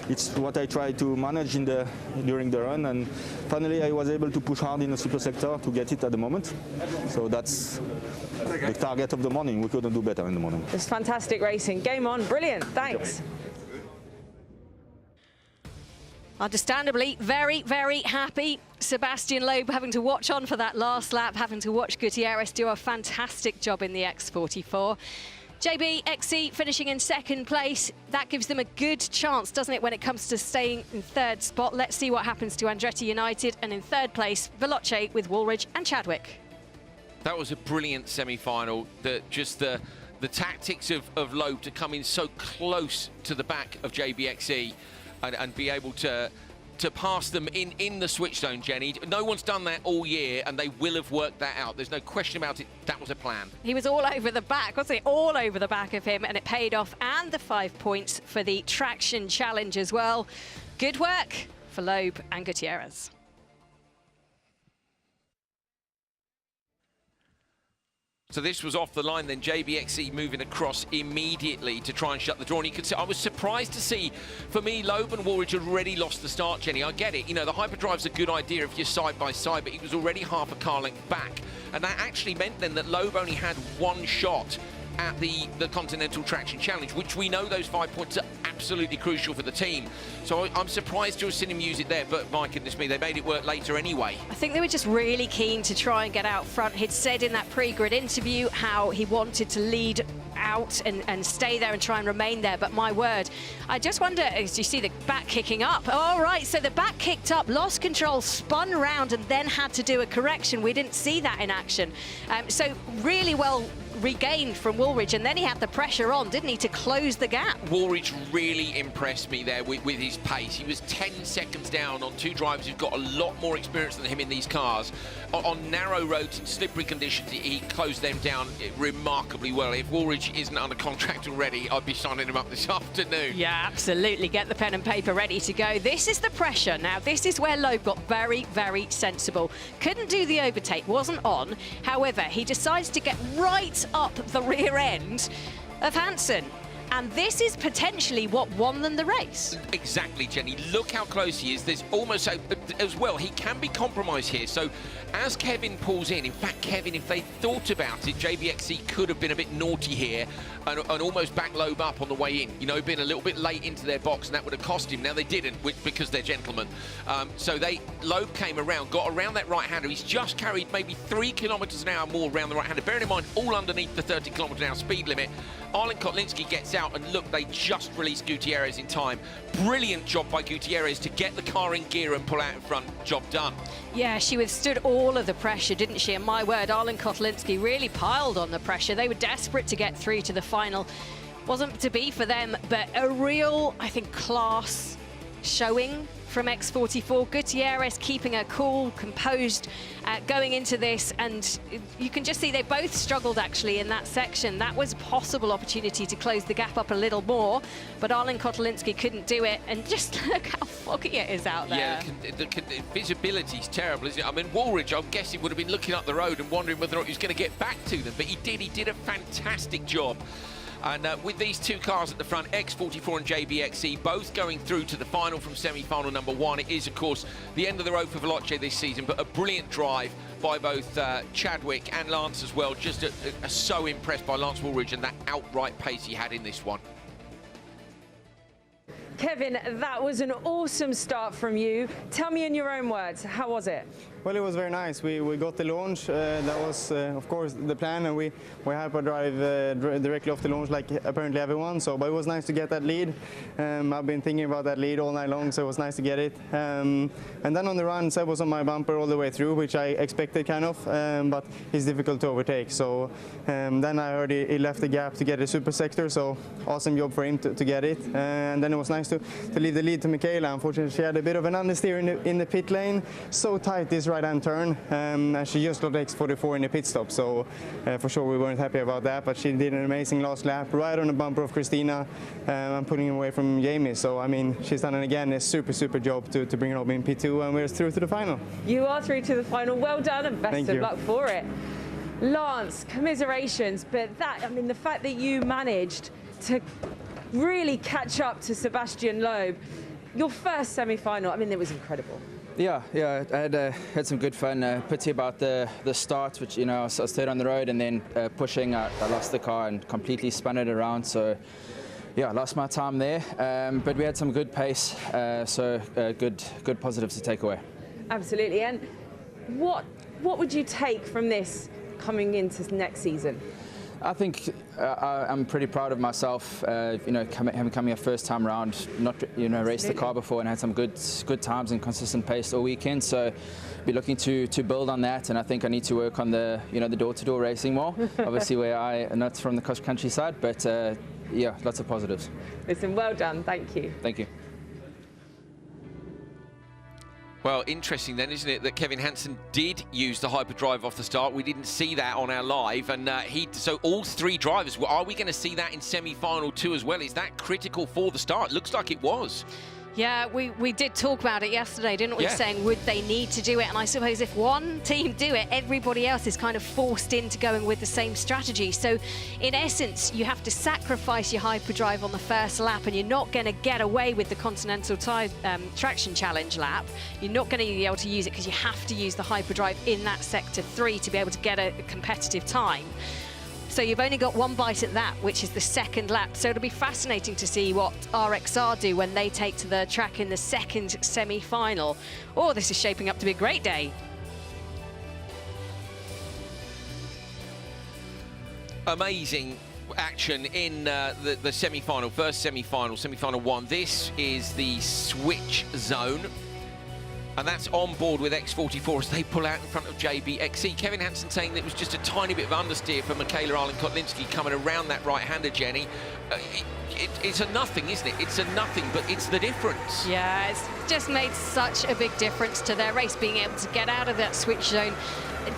it's what I tried to manage during the run, and finally I was able to push hard in the super sector to get it at the moment. So that's the target of the morning. We couldn't do better in the morning. It's fantastic racing. Game on. Brilliant. Thanks. Understandably, very, very happy. Sebastian Loeb having to watch on for that last lap, having to watch Gutierrez do a fantastic job in the X44. JBXC finishing in second place. That gives them a good chance, doesn't it, when it comes to staying in third spot. Let's see what happens to Andretti United. And in third place, Veloce with Woolridge and Chadwick. That was a brilliant semi-final. The tactics of Loeb to come in so close to the back of JBXC and be able to pass them in the switch zone, Jenny. No one's done that all year, and they will have worked that out. There's no question about it. That was a plan. He was all over the back, wasn't he? All over the back of him, and it paid off. And the 5 points for the traction challenge as well. Good work for Loeb and Gutierrez. So this was off the line, then JBXC moving across immediately to try and shut the draw. And you could see, I was surprised to see, for me, Loeb and Woolridge had already lost the start, Jenny. I get it, you know, the hyperdrive's a good idea if you're side by side, but he was already half a car length back. And that actually meant then that Loeb only had one shot at the Continental Traction Challenge, which we know those 5 points are absolutely crucial for the team. So I'm surprised to have seen him use it there, but my goodness me, they made it work later anyway. I think they were just really keen to try and get out front. He'd said in that pre-grid interview how he wanted to lead out and stay there and try and remain there, but my word, I just wonder, as you see the back kicking up. All right, so the back kicked up, lost control, spun round and then had to do a correction. We didn't see that in action. So really well regained from Woolridge, and then he had the pressure on, didn't he, to close the gap. Woolridge really impressed me there with his pace. He was 10 seconds down on two drivers who've got a lot more experience than him in these cars. On narrow roads and slippery conditions, he closed them down remarkably well. If Woolridge isn't under contract already, I'd be signing him up this afternoon. Yeah, absolutely. Get the pen and paper ready to go. This is the pressure. Now, this is where Loeb got very, very sensible. Couldn't do the overtake, wasn't on. However, he decides to get right up the rear end of Hansen. And this is potentially what won them the race. Exactly, Jenny. Look how close he is. There's almost, as well, he can be compromised here. So as Kevin pulls in fact, Kevin, if they thought about it, JBXC could have been a bit naughty here and almost back Loeb up on the way in. You know, been a little bit late into their box, and that would have cost him. Now, they didn't, because they're gentlemen. So Loeb came around, got around that right-hander. He's just carried maybe 3 kilometres an hour more around the right-hander. Bearing in mind, all underneath the 30 kilometres an hour speed limit. Arlen Kotlinski gets out, and look, they just released Gutierrez in time. Brilliant job by Gutierrez to get the car in gear and pull out in front. Job done. Yeah, she withstood all of the pressure, didn't she? And my word, Arlen Kotlinski really piled on the pressure. They were desperate to get through to the final. Wasn't to be for them, but a real, I think, class showing from X44. Gutierrez keeping her cool, composed, going into this, and you can just see they both struggled actually in that section. That was a possible opportunity to close the gap up a little more, but Arlen Kotelinski couldn't do it, and just look how foggy it is out there. Yeah, the visibility is terrible, isn't it? I mean, Woolridge, I'm guessing, would have been looking up the road and wondering whether or not he was going to get back to them, but he did a fantastic job. And with these two cars at the front, X44 and JBXE, both going through to the final from semi-final number 1. It is, of course, the end of the road for Veloce this season, but a brilliant drive by both Chadwick and Lance as well. Just so impressed by Lance Woolridge and that outright pace he had in this one. Kevin, that was an awesome start from you. Tell me in your own words, how was it? Well, it was very nice. We got the launch. That was, of course, the plan, and we hyperdrive directly off the launch like apparently everyone. So, but it was nice to get that lead. I've been thinking about that lead all night long, so it was nice to get it. And then on the run, Seb was on my bumper all the way through, which I expected kind of, but he's difficult to overtake. So then I heard he left the gap to get a super sector, so awesome job for him to get it. And then it was nice to leave the lead to Michaela. Unfortunately, she had a bit of an understeer in the pit lane. So tight this right-hand turn, and she just got X44 in the pit stop, so for sure we weren't happy about that, but she did an amazing last lap right on the bumper of Christina and putting away from Jamie. So I mean, she's done it again, a super super job to bring her up in P2, and we're through to the final. You are through to the final. Well done, and best of luck for it. Lance, commiserations, but that, I mean, the fact that you managed to really catch up to Sebastian Loeb, your first semi-final, I mean, it was incredible. Yeah, I had some good fun. Pity about the start, which, you know, I stayed on the road, and then pushing, I lost the car and completely spun it around. So, yeah, I lost my time there. But we had some good pace, so good positives to take away. Absolutely. And what would you take from this coming into next season? I think I'm pretty proud of myself. You know, having come here first time around, not raced the car before, and had some good times and consistent pace all weekend. So, be looking to build on that, and I think I need to work on the the door-to-door racing more. Obviously, where I'm not from the cross country side, but yeah, lots of positives. Listen, well done. Thank you. Thank you. Well, interesting then, isn't it, that Kevin Hansen did use the hyperdrive off the start. We didn't see that on our live, and so all three drivers, are we going to see that in semi-final 2 as well? Is that critical for the start? Looks like it was. Yeah, we did talk about it yesterday, didn't we? Yeah. Saying, would they need to do it? And I suppose if one team do it, everybody else is kind of forced into going with the same strategy. So, in essence, you have to sacrifice your hyperdrive on the first lap, and you're not going to get away with the Continental Traction Challenge lap. You're not going to be able to use it because you have to use the hyperdrive in that Sector 3 to be able to get a competitive time. So you've only got one bite at that, which is the second lap. So it'll be fascinating to see what RXR do when they take to the track in the second semi-final. Oh, this is shaping up to be a great day. Amazing action in the semi-final, first semi-final, semi-final 1. This is the switch zone. And that's on board with X44 as they pull out in front of JBXE. Kevin Hansen saying that it was just a tiny bit of understeer for Michaela Arlen Kotelinski coming around that right-hander, Jenny. It's a nothing, isn't it? It's a nothing, but it's the difference. Yeah, it's just made such a big difference to their race, being able to get out of that switch zone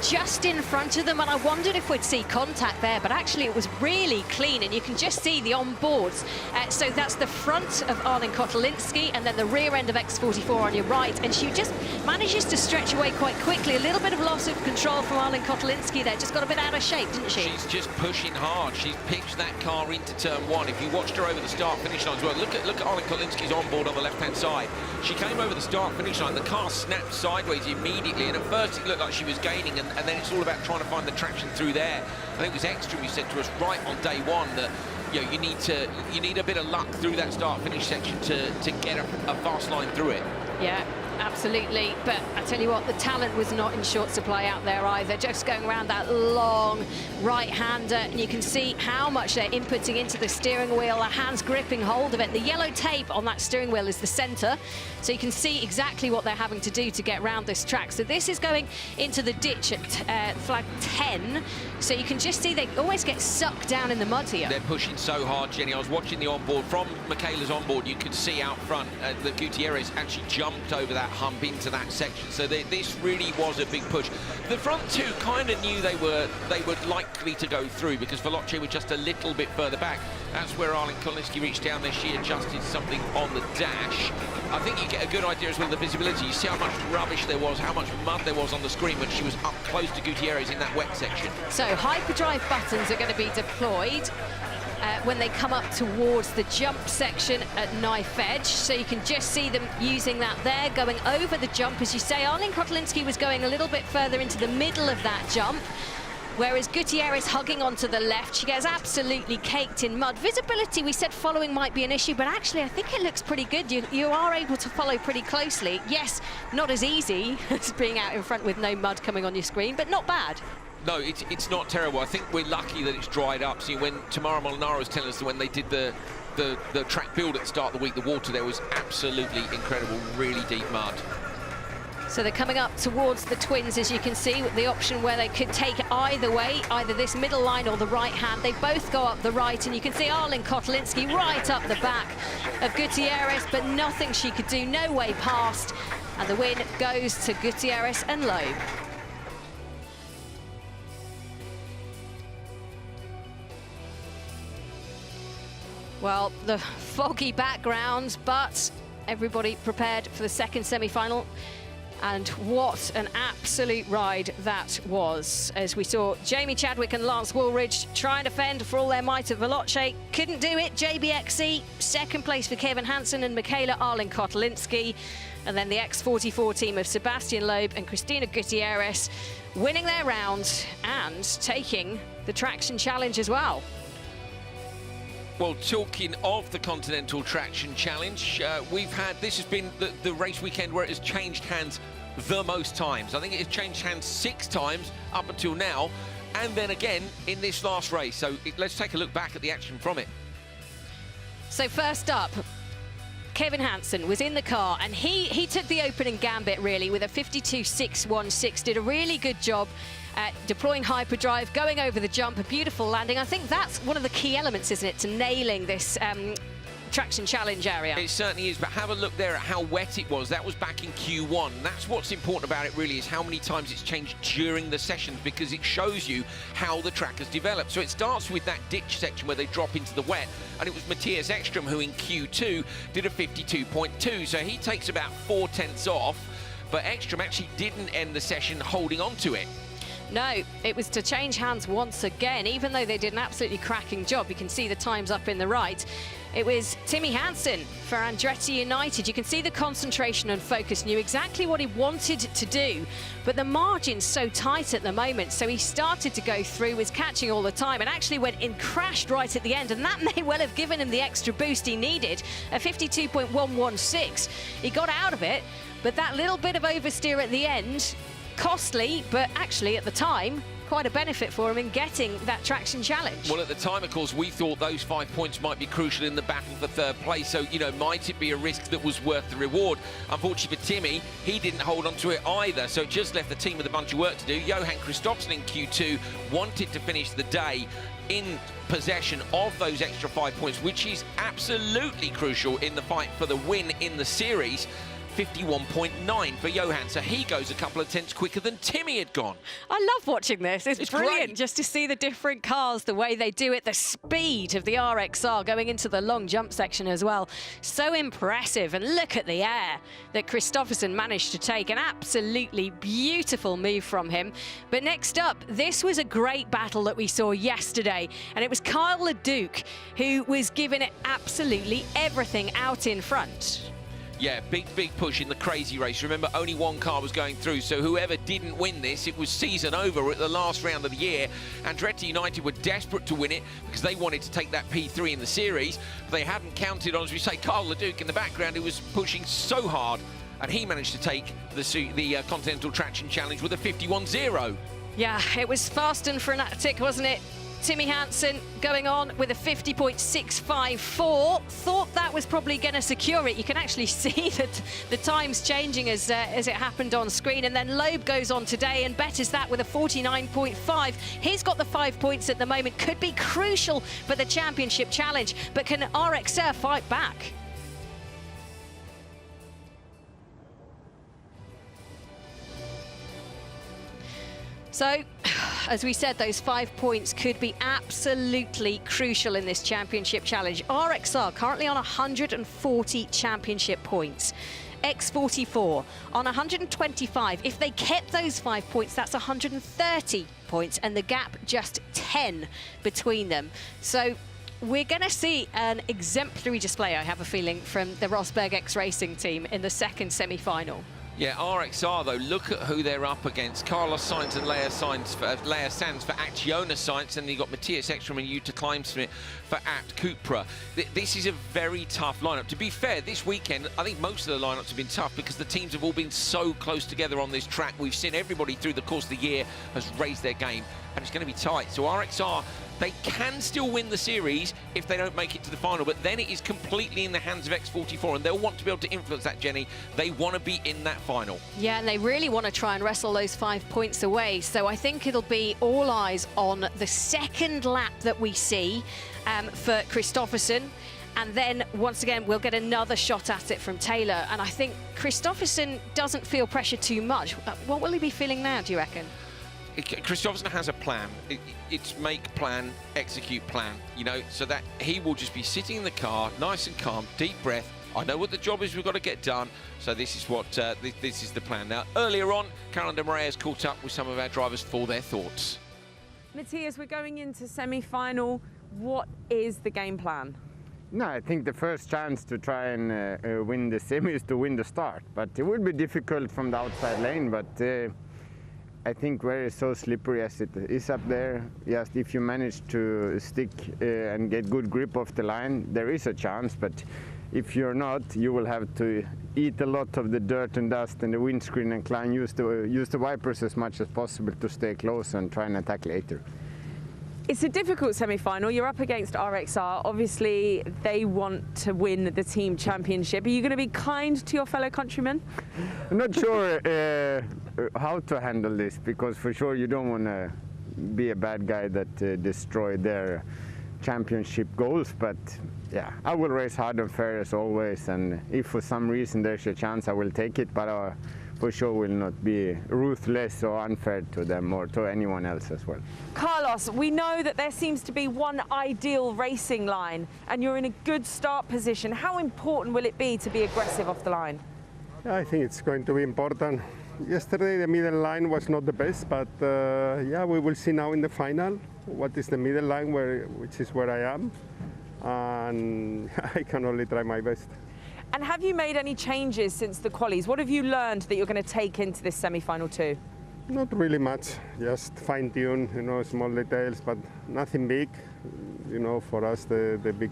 just in front of them, and I wondered if we'd see contact there, but actually it was really clean, and you can just see the onboards. So that's the front of Arlen Kotelinski, and then the rear end of X44 on your right, and she just manages to stretch away quite quickly. A little bit of loss of control from Arlen Kotelinski there, just got a bit out of shape, didn't she? She's just pushing hard. She's pitched that car into turn 1. If you watched her over the start-finish line as well, look at Arlen Kotelinski's onboard on the left-hand side. She came over the start-finish line, the car snapped sideways immediately, and at first it looked like she was gaining, and then it's all about trying to find the traction through there. I think it was Ekstrom who said to us right on day 1 that you need a bit of luck through that start-finish section to get a fast line through it. Yeah, absolutely. But I tell you what, the talent was not in short supply out there either. Just going around that long right-hander, and you can see how much they're inputting into the steering wheel, their hands gripping hold of it. The yellow tape on that steering wheel is the center, so you can see exactly what they're having to do to get around this track. So this is going into the ditch at flag 10, so you can just see they always get sucked down in the mud here. They're pushing so hard, Jenny. I was watching the onboard. From Michaela's onboard, you could see out front that Gutierrez actually jumped over that hump into that section. So this really was a big push. The front two kind of knew they were likely to go through because Veloce were just a little bit further back. That's where Arlene Kolinski reached down there. She adjusted something on the dash. I think you get a good idea as well of the visibility. You see how much rubbish there was, how much mud there was on the screen when she was up close to Gutierrez in that wet section. So hyperdrive buttons are going to be deployed when they come up towards the jump section at knife edge. So you can just see them using that there, going over the jump. As you say, Arlene Kolinski was going a little bit further into the middle of that jump, whereas Gutierrez hugging onto the left. She gets absolutely caked in mud. Visibility, we said following might be an issue, but actually I think it looks pretty good. You are able to follow pretty closely. Yes, not as easy as being out in front with no mud coming on your screen, but not bad. No, it's not terrible. I think we're lucky that it's dried up. See, when Tamara Molinaro was telling us that when they did the track build at the start of the week, the water there was absolutely incredible, really deep mud. So they're coming up towards the twins, as you can see, with the option where they could take either way, either this middle line or the right hand. They both go up the right, and you can see Arlene Kolinski right up the back of Gutierrez, but nothing she could do, no way past. And the win goes to Gutierrez and Loeb. Well, the foggy background, but everybody prepared for the second semi-final. And what an absolute ride that was, as we saw Jamie Chadwick and Lance Woolridge try and defend for all their might of Veloce. Couldn't do it. JBXC, second place for Kevin Hansen and Michaela Arlene Kolinski. And then the X44 team of Sebastian Loeb and Christina Gutierrez winning their round and taking the Traction Challenge as well. Well, talking of the Continental Traction Challenge, this has been the race weekend where it has changed hands the most times. I think it has changed hands 6 times up until now, and then again in this last race. So let's take a look back at the action from it. So first up, Kevin Hansen was in the car, and he took the opening gambit really with a 52.616, did a really good job at deploying hyperdrive, going over the jump, a beautiful landing. I think that's one of the key elements, isn't it, to nailing this Traction Challenge area. It certainly is, but have a look there at how wet it was. That was back in Q1. That's what's important about it really, is how many times it's changed during the sessions, because it shows you how the track has developed. So it starts with that ditch section where they drop into the wet, and it was Matthias Ekström who in Q2 did a 52.2, so he takes about 4/10 off, but Ekström actually didn't end the session holding on to it. No, it was to change hands once again, even though they did an absolutely cracking job. You can see the times up in the right. It was Timmy Hansen for Andretti United. You can see the concentration and focus, knew exactly what he wanted to do, but the margin's so tight at the moment, so he started to go through, was catching all the time, and actually went in, crashed right at the end, and that may well have given him the extra boost he needed, a 52.116. He got out of it, but that little bit of oversteer at the end, costly, but actually at the time quite a benefit for him in getting that Traction Challenge. Well, at the time, of course, we thought those 5 points might be crucial in the battle for third place, so, you know, might it be a risk that was worth the reward? Unfortunately for Timmy, he didn't hold on to it either, so it just left the team with a bunch of work to do. Johan Kristoffersen in Q2 wanted to finish the day in possession of those extra 5 points, which is absolutely crucial in the fight for the win in the series. 51.9 for Johan, so he goes a couple of tenths quicker than Timmy had gone. I love watching this. It's brilliant great. Just to see the different cars, the way they do it, the speed of the RXR going into the long jump section as well. So impressive, and look at the air that Kristoffersen managed to take. An absolutely beautiful move from him. But next up, this was a great battle that we saw yesterday, and it was Kyle LeDuc who was giving it absolutely everything out in front. Yeah, big push in the crazy race. Remember, only one car was going through, so whoever didn't win this, it was season over at the last round of the year. Andretti United were desperate to win it because they wanted to take that P3 in the series. But they hadn't counted on, as we say, Kyle LeDuc in the background, who was pushing so hard and he managed to take the Continental Traction Challenge with a 51.0. Yeah, it was fast and frenetic, wasn't it? Timmy Hansen going on with a 50.654. Thought that was probably going to secure it. You can actually see that the times changing as it happened on screen. And then Loeb goes on today and betters that with a 49.5. He's got the 5 points at the moment. Could be crucial for the championship challenge. But can RXR fight back? So, as we said, those 5 points could be absolutely crucial in this championship challenge. RXR currently on 140 championship points. X44 on 125. If they kept those 5 points, that's 130 points, and the gap just 10 between them. So we're going to see an exemplary display, I have a feeling, from the Rosberg X Racing team in the second semi-final. Yeah, RXR, though, look at who they're up against. Carlos Sainz and Leia Sanz for Acciona Sainz, and you've got Matthias Ekstrom and Jutta Kleinsmith for Abt Cupra. This is a very tough lineup. To be fair, this weekend, I think most of the lineups have been tough because the teams have all been so close together on this track. We've seen everybody through the course of the year has raised their game, and it's going to be tight. So RXR, they can still win the series if they don't make it to the final, but then it is completely in the hands of X44, and they'll want to be able to influence that, Jenny. They want to be in that final. Yeah, and they really want to try and wrestle those 5 points away. So I think it'll be all eyes on the second lap that we see for Kristoffersson. And then, once again, we'll get another shot at it from Taylor. And I think Kristoffersson doesn't feel pressure too much. What will he be feeling now, do you reckon? Kristoffersson has a plan. It's make plan, execute plan, you know, so that he will just be sitting in the car, nice and calm, deep breath. I know what the job is we've got to get done, so this is what this is the plan. Now, earlier on, Carolyn de Morais has caught up with some of our drivers for their thoughts. Matthias, we're going into semi-final. What is the game plan? No, I think the first chance to try and win the semi is to win the start, but it would be difficult from the outside lane, but I think where it's so slippery as it is up there, yes, if you manage to stick and get good grip off the line, there is a chance, but if you're not, you will have to eat a lot of the dirt and dust and the windscreen and climb, use the wipers as much as possible to stay close and try and attack later. It's a difficult semi-final. You're up against RXR. Obviously, they want to win the team championship. Are you going to be kind to your fellow countrymen? I'm not sure how to handle this, because for sure you don't want to be a bad guy that destroyed their championship goals. But yeah, I will race hard and fair as always, and if for some reason there's a chance, I will take it. But for sure will not be ruthless or unfair to them or to anyone else as well. Carlos, we know that there seems to be one ideal racing line and you're in a good start position. How important will it be to be aggressive off the line? I think it's going to be important. Yesterday the middle line was not the best, but yeah, we will see now in the final what is the middle line, which is where I am, and I can only try my best. And have you made any changes since the qualies? What have you learned that you're going to take into this semi-final too? Not really much, just fine-tune, you know, small details, but nothing big. You know, for us the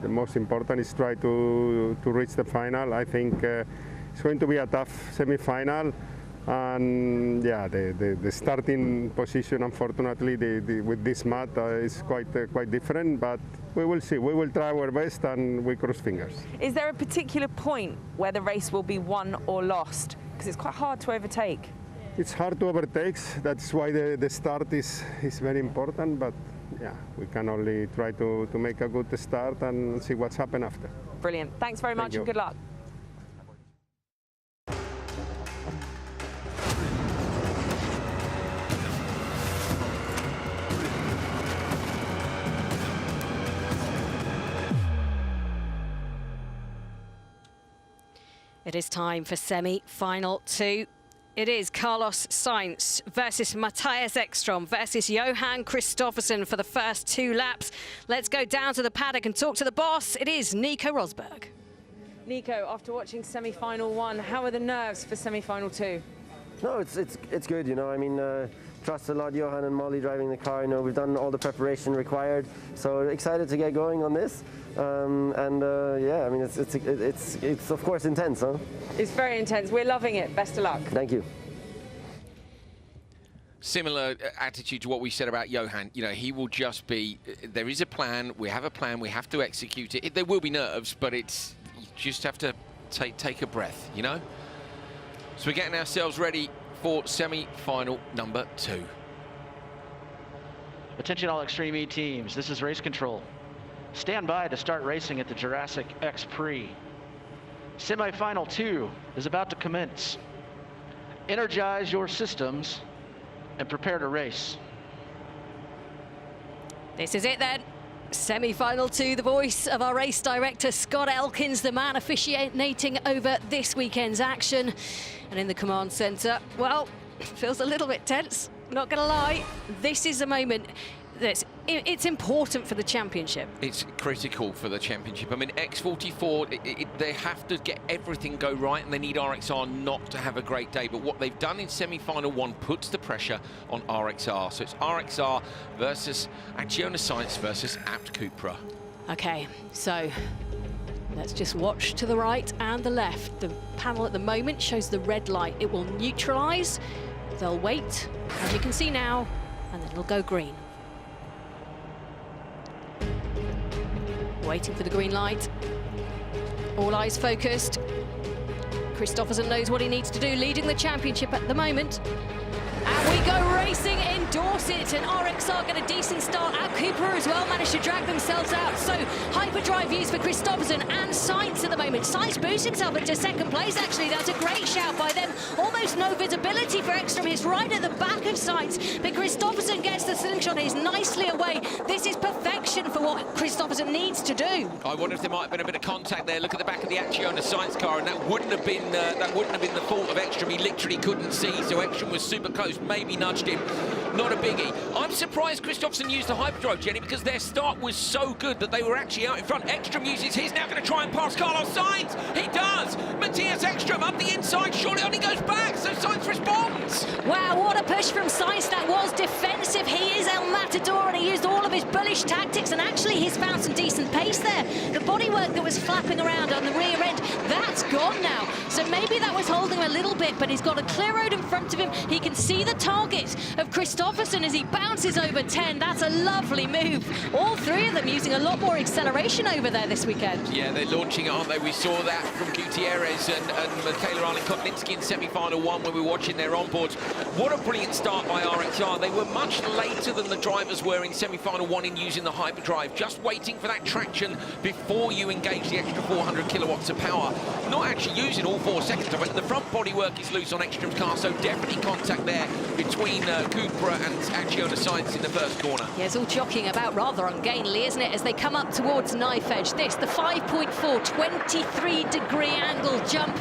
most important is try to reach the final. I think it's going to be a tough semi-final, and yeah, the starting position, unfortunately, with this mat is quite different, but we will see. We will try our best and we cross fingers. Is there a particular point where the race will be won or lost? Because it's quite hard to overtake. It's hard to overtake. That's why the start is very important. But yeah, we can only try to make a good start and see what's happened after. Brilliant. Thanks very much and good luck. It is time for semi-final 2. It is Carlos Sainz versus Matthias Ekstrom versus Johan Kristoffersson for the first 2 laps. Let's go down to the paddock and talk to the boss. It is Nico Rosberg. Nico, after watching semi-final 1, how are the nerves for semi-final 2? No, it's good, you know. I mean, trust a lot Johan and Molly driving the car. You know, we've done all the preparation required, so excited to get going on this. Yeah, I mean, it's of course intense, huh? It's very intense. We're loving it. Best of luck. Thank you. Similar attitude to what we said about Johan. You know, he will just be, there is a plan, we have to execute it. There will be nerves, but you just have to take a breath, you know? So we're getting ourselves ready for semi-final number 2. Attention all Extreme E teams, this is race control. Stand by to start racing at the Jurassic X Prix. Semi-final 2 is about to commence. Energize your systems and prepare to race. This is it then. Semi-final 2, the voice of our race director, Scott Elkins, the man officiating over this weekend's action. And in the command centre, well, feels a little bit tense, not gonna lie. This is a moment it's important for the championship. It's critical for the championship. I mean, X44, they have to get everything go right, and they need RXR not to have a great day. But what they've done in semi-final 1 puts the pressure on RXR. So it's RXR versus Acciona Science versus Abt Cupra. Okay, so let's just watch to the right and the left. The panel at the moment shows the red light. It will neutralise. They'll wait, as you can see now, and then it'll go green. Waiting for the green light. All eyes focused. Kristoffersen knows what he needs to do, leading the championship at the moment. And we go racing in Dorset, and RXR get a decent start. Abt Cupra as well managed to drag themselves out. So hyperdrive views for Kristoffersen and Sainz at the moment. Sainz boosts himself into 2nd place, actually. That's a great shout by them. Almost no visibility for Ekstrom. He's right at the back of Sainz, but Kristoffersen gets the slingshot. He's nicely away. This is perfection for what Kristoffersen needs to do. I wonder if there might have been a bit of contact there. Look at the back of the Acciona Science car, and that wouldn't have been the fault of Ekstrom. He literally couldn't see, so Ekstrom was super close, maybe nudged him. Not a biggie. I'm surprised Kristoffersen used the hyperdrive, Jenny, because their start was so good that they were actually out in front. Ekstrom uses his, now going to try and pass Carlos Sainz. He does. Matthias Ekstrom up the inside, surely only goes back, so Sainz responds. Wow, what a push from Sainz. That was defensive. He is El Matador, and he used all of his bullish tactics, and actually he's found some decent pace there. The bodywork that was flapping around on the rear end, that's gone now. So maybe that was holding him a little bit, but he's got a clear road in front of him. He can see the target of Kristoffersen as he bounces over 10. That's a lovely move. All 3 of them using a lot more acceleration over there this weekend. Yeah, they're launching it, aren't they? We saw that from Gutierrez and Michaela Arlen-Koplinski in semi-final 1 when we were watching their onboards. What a brilliant start by RXR. They were much later than the drivers were in semi-final 1 in using the hyperdrive, just waiting for that traction before you engage the extra 400 kilowatts of power. Not actually using all 4 seconds of it. The front bodywork is loose on Ekstrom's car, so definitely contact there between Cupra and Acciona Science in the first corner. Yeah, it's all jockeying about rather ungainly, isn't it, as they come up towards knife edge. This, the 5.4, 23-degree angle jump.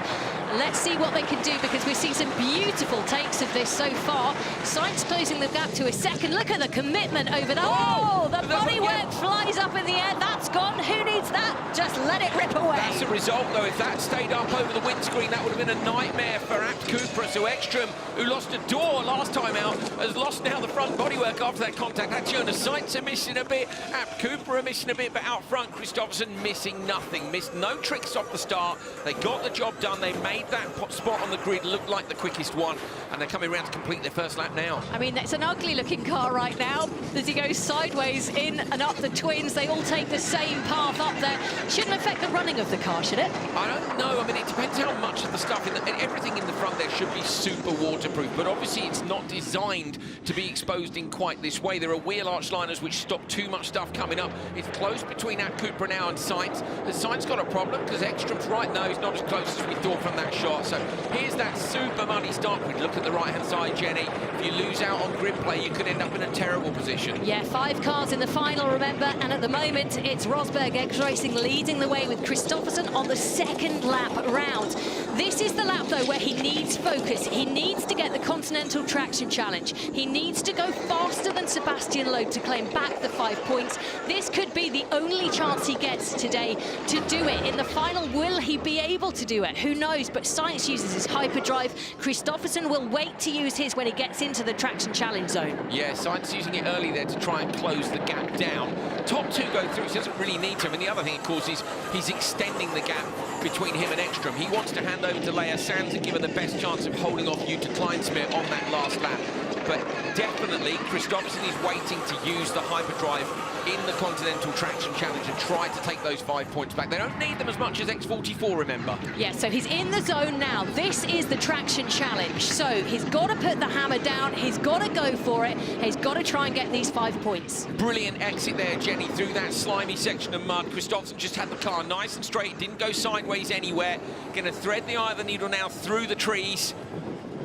Let's see what they can do, because we've seen some beautiful takes of this so far. Sainz closing the gap to a 2nd. Look at the commitment over there. Oh, the bodywork flies up in the air. That's gone. Who needs that? Just let it rip away. That's the result, though. If that stayed up over the windscreen, that would have been a nightmare for Abt Cupra. So Ekstrom, who lost a door last time out, has lost now the front bodywork after that contact. Acciona Science are missing a bit. Abt Cupra are missing a bit, but out front, Kristoffersen missing nothing. Missed no tricks off the start. They got the job done. They made that spot on the grid look like the quickest one, and they're coming around to complete their first lap now. I mean, it's an ugly-looking car right now. As he goes sideways in and up the twins, they all take the same path up there. Shouldn't affect the running of the car, should it? I don't know. I mean, it depends how much of the stuff, everything in the front there should be super waterproof, but obviously it's not designed to be exposed in quite this way. There are wheel arch liners which stop too much stuff coming up. It's close between Abt Cupra now and Sainz. Has Sainz got a problem? Because Ekstrom's right now, he's not as close as we thought from that shot. So here's that super muddy start grid. Look at the right-hand side, Jenny. If you lose out on grid play, you could end up in a terrible position. Yeah, 5 cars in the final, remember, and at the moment, it's Rosberg X Racing leading the way with Kristoffersen on the 2nd lap round. This is the lap, though, where he needs focus. He needs to get the Continental Traction Challenge. He needs to go faster than Sebastian Loeb to claim back the 5 points. This could be the only chance he gets today to do it. In the final, will he be able to do it? Who knows? But Sainz uses his hyperdrive. Christopherson will wait to use his when he gets into the Traction Challenge zone. Yeah, Sainz using it early there to try and close the gap down. Top two go through, he doesn't really need to. And the other thing, of course, is he's extending the gap between him and Ekstrom. He wants to hand over to Leia Sands and give her the best chance of holding off Jutta Kleinsmith on that last lap. But definitely, Christopherson is waiting to use the hyperdrive in the Continental Traction Challenge and try to take those 5 points back. They don't need them as much as X44, remember? Yeah, so he's in the zone now. This is the Traction Challenge. So he's got to put the hammer down. He's got to go for it. He's got to try and get these 5 points. Brilliant exit there, Jenny, through that slimy section of mud. Christopherson just had the car nice and straight, didn't go sideways anywhere. Going to thread the eye of the needle now through the trees.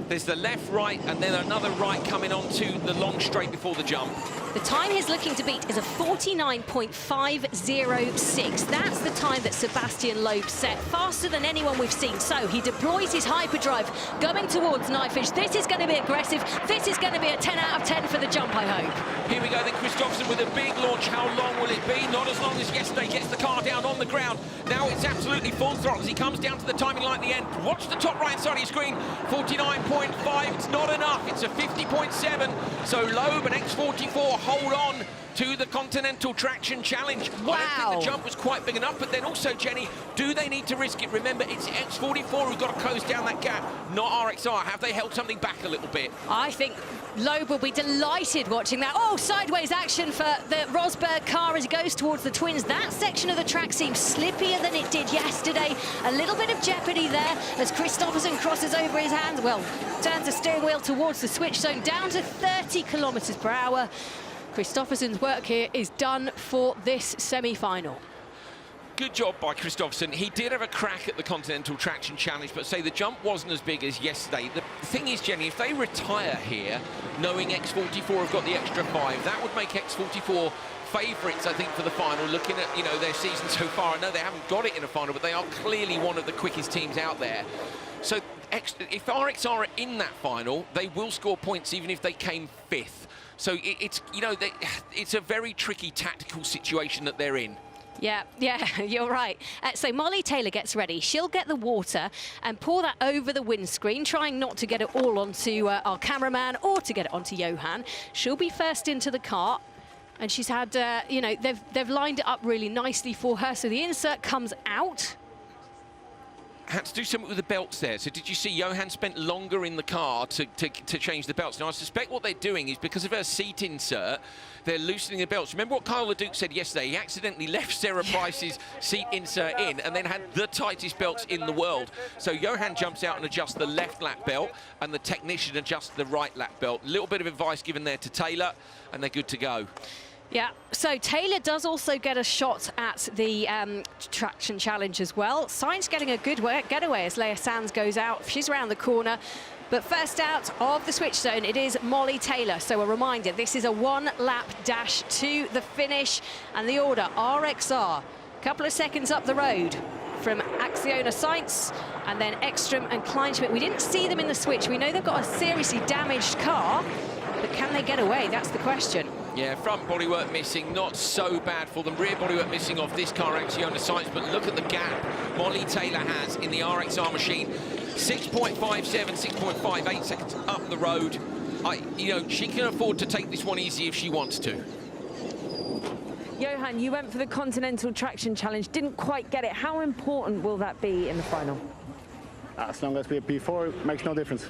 There's the left, right, and then another right coming onto the long straight before the jump. The time he's looking to beat is a 49.506. That's the time that Sebastian Loeb set, faster than anyone we've seen. So he deploys his hyperdrive, going towards Knifefish. This is going to be aggressive. This is going to be a 10 out of 10 for the jump, I hope. Here we go, then Christopherson with a big launch. How long will it be? Not as long as yesterday. Gets the car down on the ground. Now it's absolutely full throttle as he comes down to the timing line at the end. Watch the top right side of your screen. 49.5. It's not enough. It's a 50.7. So Loeb and X44 hold on to the Continental Traction Challenge. Wow. I don't think the jump was quite big enough, but then also, Jenny, do they need to risk it? Remember, it's X44 who've got to close down that gap, not RXR. Have they held something back a little bit? I think Loeb will be delighted watching that. Oh, sideways action for the Rosberg car as he goes towards the twins. That section of the track seems slippier than it did yesterday. A little bit of jeopardy there as Christopherson crosses over his hands. Well, turns the steering wheel towards the switch zone, down to 30 kilometers per hour. Christopherson's work here is done for this semi-final. Good job by Christopherson. He did have a crack at the Continental Traction Challenge, but say the jump wasn't as big as yesterday. The thing is, Jenny, if they retire here, knowing X44 have got the extra 5, that would make X44 favourites, I think, for the final. Looking at, you know, their season so far, I know they haven't got it in a final, but they are clearly one of the quickest teams out there. So if RXR are in that final, they will score points even if they came 5th. So it's, you know, it's a very tricky tactical situation that they're in. Yeah, you're right. So Molly Taylor gets ready. She'll get the water and pour that over the windscreen, trying not to get it all onto our cameraman or to get it onto Johan. She'll be first into the car. And she's had, you know, they've lined it up really nicely for her. So the insert comes out. Had to do something with the belts there. So did you see Johan spent longer in the car to change the belts? Now, I suspect what they're doing is because of her seat insert, they're loosening the belts. Remember what Kyle LeDuc said yesterday? He accidentally left Sarah Price's seat insert in and then had the tightest belts in the world. So Johan jumps out and adjusts the left lap belt and the technician adjusts the right lap belt. A little bit of advice given there to Taylor and they're good to go. Yeah, so Taylor does also get a shot at the Traction Challenge as well. Sainz getting a good getaway as Leia Sands goes out. She's around the corner. But first out of the switch zone, it is Molly Taylor. So a reminder, this is a 1-lap dash to the finish. And the order, RXR, a couple of seconds up the road from Acciona Sainz, and then Ekstrom and Kleinschmidt. We didn't see them in the switch. We know they've got a seriously damaged car, but can they get away? That's the question. Yeah, front bodywork missing, not so bad for them. Rear bodywork missing off this car, Acciona Sainz, but look at the gap Molly Taylor has in the RXR machine. 6.57, 6.58 seconds up the road. You know, she can afford to take this one easy if she wants to. Johan, you went for the Continental Traction Challenge, didn't quite get it. How important will that be in the final? As long as we're P4, it makes no difference.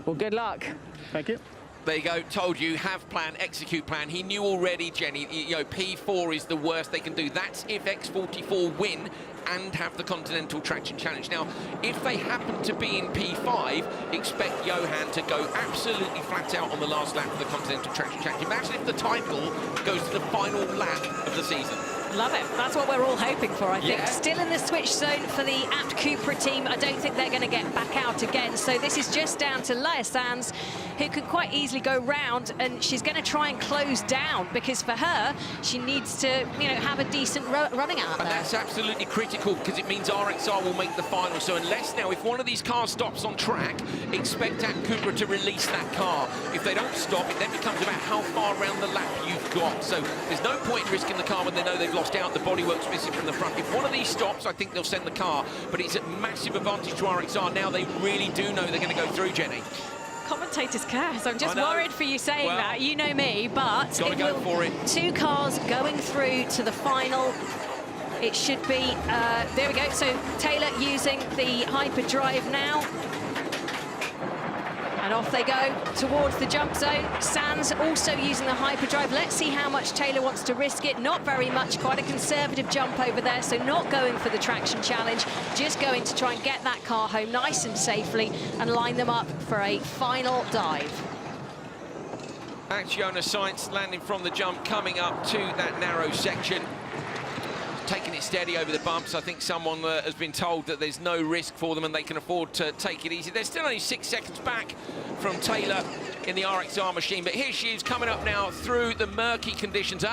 Well, good luck. Thank you. There you go, told you, have plan, execute plan. He knew already, Jenny, you know, P4 is the worst they can do. That's if X44 win and have the Continental Traction Challenge. Now, if they happen to be in P5, expect Johan to go absolutely flat out on the last lap of the Continental Traction Challenge. Imagine if the title goes to the final lap of the season. Love it. That's what we're all hoping for, I think. Yeah. Still in the switch zone for the Abt Cupra team. I don't think they're going to get back out again. So this is just down to Leia Sands, who could quite easily go round, and she's going to try and close down because for her, she needs to, you know, have a decent running out there. And that's absolutely critical critical because it means RXR will make the final. So unless now, if one of these cars stops on track, expect App Cooper to release that car. If they don't stop, it then becomes about how far around the lap you've got. So there's no point in risking the car when they know they've lost out. The bodywork's missing from the front. If one of these stops, I think they'll send the car. But it's a massive advantage to RXR. Now they really do know they're going to go through, Jenny. Commentator's curse. I'm just worried for you saying that. You know me, but gotta go for it. 2 cars going through to the final. It should be, there we go. So Taylor using the hyperdrive now. And off they go towards the jump zone. Sands also using the hyperdrive. Let's see how much Taylor wants to risk it. Not very much, quite a conservative jump over there. So not going for the traction challenge, just going to try and get that car home nice and safely and line them up for a final dive. Acciona Sainz landing from the jump, coming up to that narrow section. Taking it steady over the bumps. I think someone has been told that there's no risk for them and they can afford to take it easy. They're still only 6 seconds back from Taylor in the RXR machine, but here she is coming up now through the murky conditions.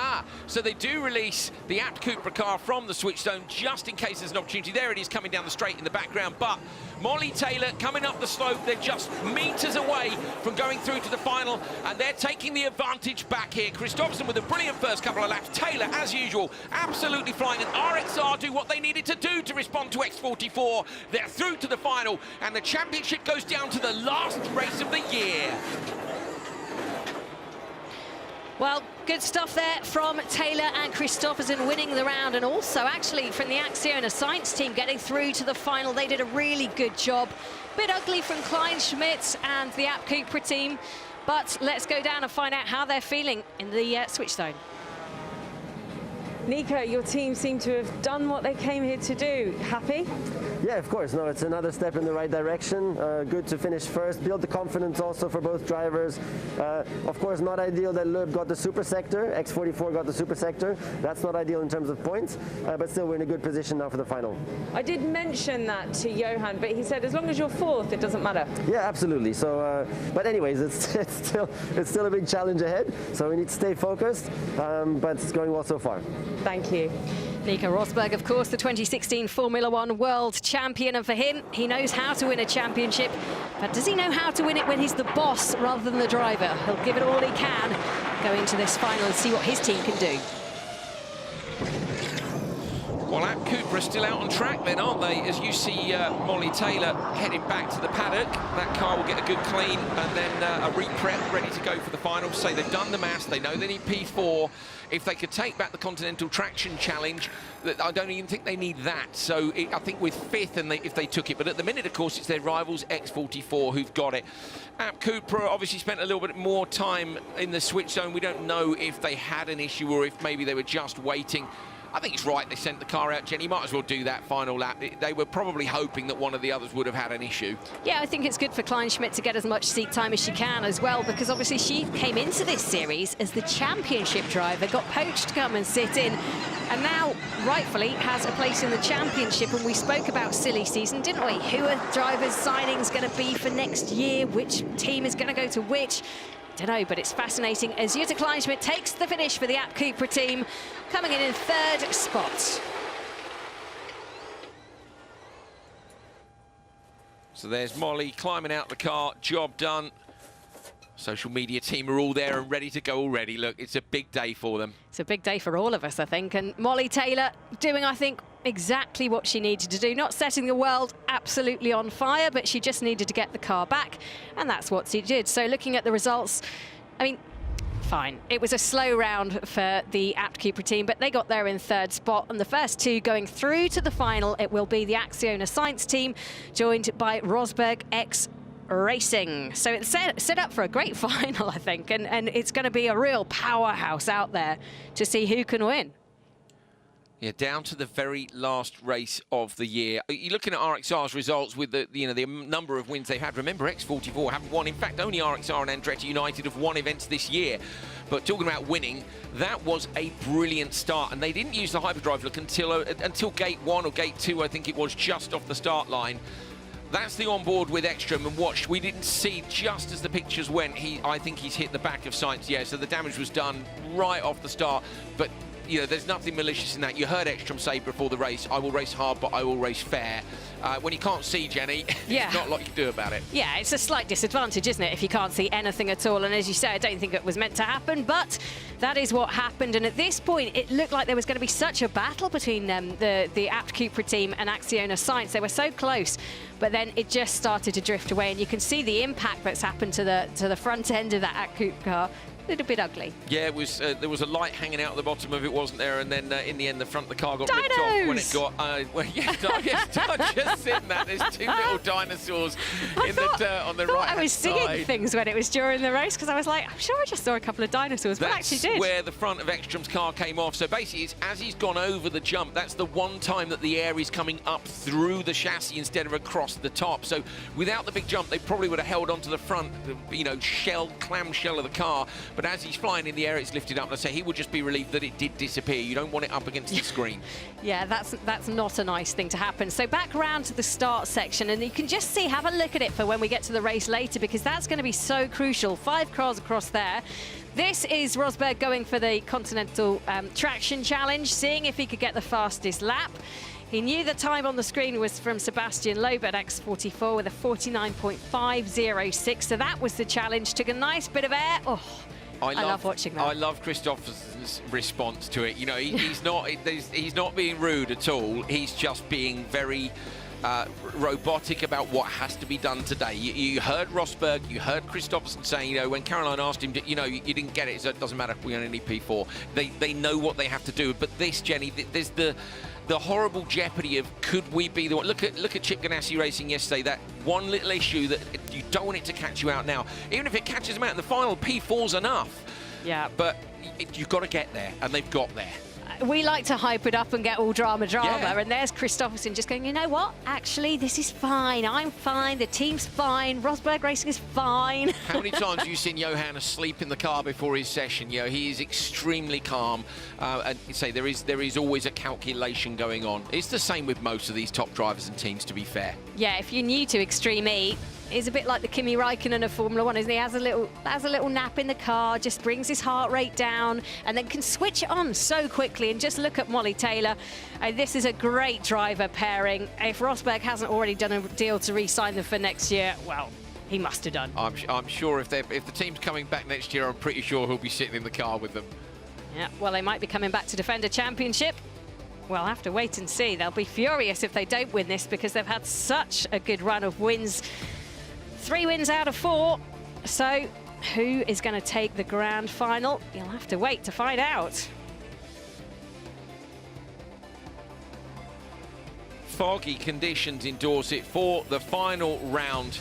So they do release the Apt Cupra car from the switch zone just in case there's an opportunity. There it is coming down the straight in the background, but Molly Taylor coming up the slope. They're just meters away from going through to the final, and they're taking the advantage back here. Christopherson with a brilliant first couple of laps. Taylor, as usual, absolutely flying, and RXR do what they needed to do to respond to X44. They're through to the final, and the championship goes down to the last race of the year. Well, good stuff there from Taylor and Christopherson winning the round, and also actually from the Acciona Sainz team getting through to the final. They did a really good job. Bit ugly from Kleinschmidt and the App Cupra team, but let's go down and find out how they're feeling in the switch zone. Nico, your team seem to have done what they came here to do. Happy? Yeah, of course. No, it's another step in the right direction. Good to finish first. Build the confidence also for both drivers. Of course, not ideal that Loeb got the super sector. X44 got the super sector. That's not ideal in terms of points, but still we're in a good position now for the final. I did mention that to Johan, but he said as long as you're fourth, it doesn't matter. Yeah, absolutely. So, but anyways, it's still a big challenge ahead. So we need to stay focused, but it's going well so far. Thank you. Nico Rosberg, of course, the 2016 Formula One world champion, and for him, he knows how to win a championship, but does he know how to win it when he's the boss rather than the driver? He'll give it all he can go into this final and see what his team can do. Well, App Cupra still out on track then, aren't they? As you see Molly Taylor heading back to the paddock. That car will get a good clean and then a re-prep ready to go for the final. So they've done the maths, they know they need P4. If they could take back the Continental Traction Challenge, I don't even think they need that. So I think with fifth, and if they took it, but at the minute, of course, it's their rivals X44 who've got it. App Cupra obviously spent a little bit more time in the switch zone. We don't know if they had an issue or if maybe they were just waiting. I think it's right they sent the car out, Jenny. Might as well do that final lap. They were probably hoping that one of the others would have had an issue. Yeah, I think it's good for Kleinschmidt to get as much seat time as she can as well, because obviously she came into this series as the championship driver, got poached to come and sit in, and now rightfully has a place in the championship. And we spoke about silly season, didn't we? Who are drivers' signings going to be for next year? Which team is going to go to which? Don't know, but it's fascinating as Jutta Kleinschmidt takes the finish for the App Cupra team, coming in third spot. So there's Molly climbing out the car, job done. Social media team are all there and ready to go already. Look, it's a big day for them. It's a big day for all of us, I think. And Molly Taylor doing, I think, exactly what she needed to do. Not setting the world absolutely on fire, but she just needed to get the car back, and that's what she did. So looking at the results, I mean, fine. It was a slow round for the Apt Cupra team, but they got there in third spot. And the first two going through to the final, it will be the Acciona Sainz team, joined by Rosberg X Racing. So it's set up for a great final, I think, and it's going to be a real powerhouse out there to see who can win. Yeah, down to the very last race of the year. You're looking at RXR's results with the number of wins they've had. Remember, X44 haven't won. In fact, only RXR and Andretti United have won events this year. But talking about winning, that was a brilliant start. And they didn't use the hyperdrive look until gate 1 or gate 2, I think it was, just off the start line. That's the onboard with Ekstrom, and watch, we didn't see just as the pictures went. I think he's hit the back of Sainz, yeah, so the damage was done right off the start. But you know, there's nothing malicious in that. You heard Ekstrom say before the race, I will race hard, but I will race fair. When you can't see, Jenny, Yeah. there's not a lot you can do about it. Yeah, it's a slight disadvantage, isn't it, if you can't see anything at all. And as you say, I don't think it was meant to happen, but that is what happened. And at this point, it looked like there was going to be such a battle between the Apt Cupra team and Acciona Science. They were so close, but then it just started to drift away. And you can see the impact that's happened to the front end of that Apt Cupra car. A little bit ugly. Yeah, it was. There was a light hanging out at the bottom of it, wasn't there? And then in the end, the front of the car got ripped off when it got. Well, yes, I've just seen that. There's two little dinosaurs on the right. I was seeing things when it was during the race because I was like, I'm sure I just saw a couple of dinosaurs, but I actually did. That's where the front of Ekstrom's car came off. So basically, it's as he's gone over the jump, that's the one time that the air is coming up through the chassis instead of across the top. So without the big jump, they probably would have held onto the front, you know, clamshell of the car. But as he's flying in the air, it's lifted up. And I say he would just be relieved that it did disappear. You don't want it up against the screen. Yeah, that's not a nice thing to happen. So back around to the start section, and you can just see, have a look at it for when we get to the race later, because that's going to be so crucial. 5 cars across there. This is Rosberg going for the Continental Traction Challenge, seeing if he could get the fastest lap. He knew the time on the screen was from Sebastian Loeb at X44 with a 49.506. So that was the challenge. Took a nice bit of air. Oh, I love watching that. I love Christopher's response to it. You know, he's not being rude at all. He's just being very robotic about what has to be done today. You heard Rosberg, you heard Christopherson saying, you know, when Caroline asked him, you know, you didn't get it, so it doesn't matter if we only need P4. They know what they have to do. But this, Jenny, there's the horrible jeopardy of could we be the one. Look at Chip Ganassi racing yesterday. That one little issue that you don't want it to catch you out now. Even if it catches them out in the final, P4's enough. Yeah. But you've got to get there, and they've got there. We like to hype it up and get all drama, Yeah. and there's Christopherson just going, you know what? Actually, this is fine. I'm fine. The team's fine. Rosberg Racing is fine. How many times have you seen Johan asleep in the car before his session? You know, he is extremely calm, and you say there is always a calculation going on. It's the same with most of these top drivers and teams, to be fair. Yeah, if you're new to Extreme E, is a bit like the Kimi Raikkonen of Formula One, isn't he? Has a little nap in the car, just brings his heart rate down, and then can switch it on so quickly. And just look at Molly Taylor. This is a great driver pairing. If Rosberg hasn't already done a deal to re-sign them for next year, well, he must have done. I'm sure if the team's coming back next year, I'm pretty sure he'll be sitting in the car with them. Yeah, well, they might be coming back to defend a championship. We'll have to wait and see. They'll be furious if they don't win this because they've had such a good run of wins. 3 wins out of 4. So who is going to take the grand final? You'll have to wait to find out. Foggy conditions in Dorset for the final round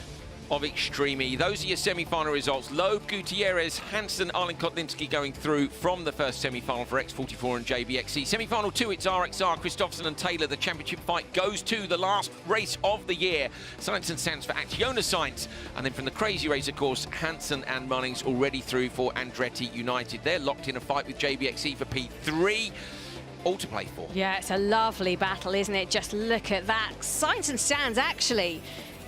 of Extreme E. Those are your semi-final results. Loeb, Gutierrez, Hansen, Arlen Kotlinski going through from the first semi-final for X44 and JBXE. Semi-final 2, it's RXR, Christopherson and Taylor. The championship fight goes to the last race of the year. Science and Sands for Acciona Science. And then from the crazy race, of course, Hansen and Munnings already through for Andretti United. They're locked in a fight with JBXE for P3. All to play for. Yeah, it's a lovely battle, isn't it? Just look at that. Science and Sands, actually,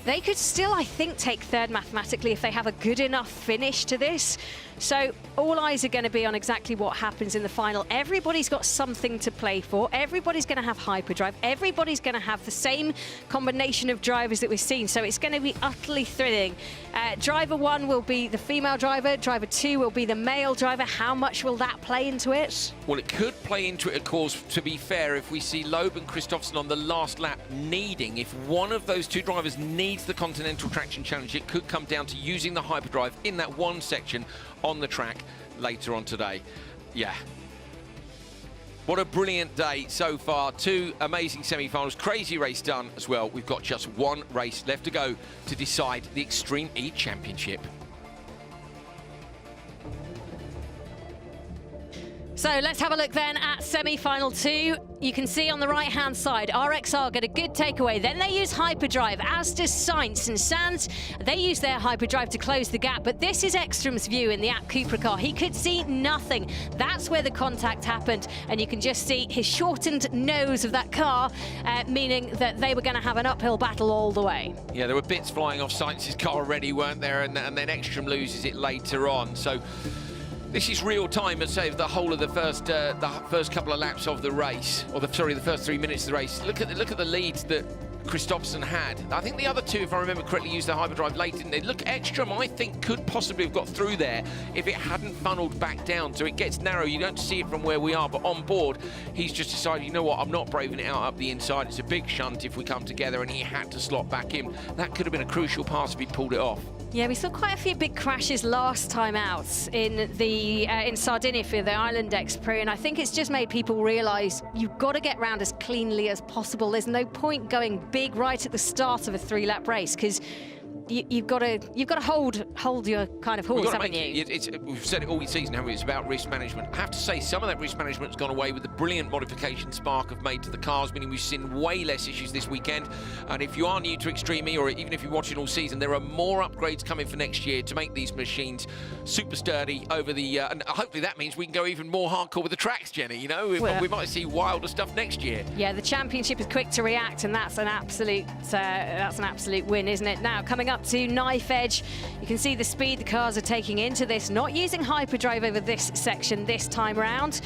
they could still, I think, take third mathematically if they have a good enough finish to this. So all eyes are going to be on exactly what happens in the final. Everybody's got something to play for. Everybody's going to have hyperdrive. Everybody's going to have the same combination of drivers that we've seen. So it's going to be utterly thrilling. Driver 1 will be the female driver. Driver 2 will be the male driver. How much will that play into it? Well, it could play into it, of course, to be fair, if we see Loeb and Christopherson on the last lap needing, if one of those two drivers needs the Continental Traction Challenge, it could come down to using the hyperdrive in that one section on the track later on today. Yeah. What a brilliant day so far. 2 amazing semi-finals. Crazy race done as well. We've got just 1 race left to go to decide the Extreme E Championship. So let's have a look then at semi-final 2. You can see on the right-hand side, RXR get a good takeaway. Then they use hyperdrive, as does Sainz and Sands. They use their hyperdrive to close the gap. But this is Ekstrom's view in the Apt Cupra car. He could see nothing. That's where the contact happened. And you can just see his shortened nose of that car, meaning that they were going to have an uphill battle all the way. Yeah, there were bits flying off Sainz's car already, weren't there? And then Ekstrom loses it later on. So This is real time, as say, the whole of the first couple of laps of the race, or the first 3 minutes of the race. Look at the leads that Kristoffersen had. I think the other two, if I remember correctly, used their hyperdrive late, didn't they? Look, Ekstrom, I think, could possibly have got through there if it hadn't funneled back down. So it gets narrow. You don't see it from where we are, but on board, he's just decided, you know what, I'm not braving it out up the inside. It's a big shunt if we come together, and he had to slot back in. That could have been a crucial pass if he pulled it off. Yeah, we saw quite a few big crashes last time out in the in Sardinia for the Island X Prix, and I think it's just made people realise you've got to get round as cleanly as possible. There's no point going big right at the start of a 3-lap race, because you've got to hold your kind of horse, haven't you? We've said it all season, haven't we? It's about risk management. I have to say, some of that risk management's gone away with the brilliant modification Spark have made to the cars, meaning we've seen way less issues this weekend. And if you are new to Extreme E, or even if you're watching all season, there are more upgrades coming for next year to make these machines super sturdy over the... and hopefully that means we can go even more hardcore with the tracks, Jenny. You know, we might see wilder stuff next year. Yeah, the championship is quick to react, and that's an absolute win, isn't it? Now, coming up to Knife Edge, you can see the speed the cars are taking into this, not using hyperdrive over this section this time round.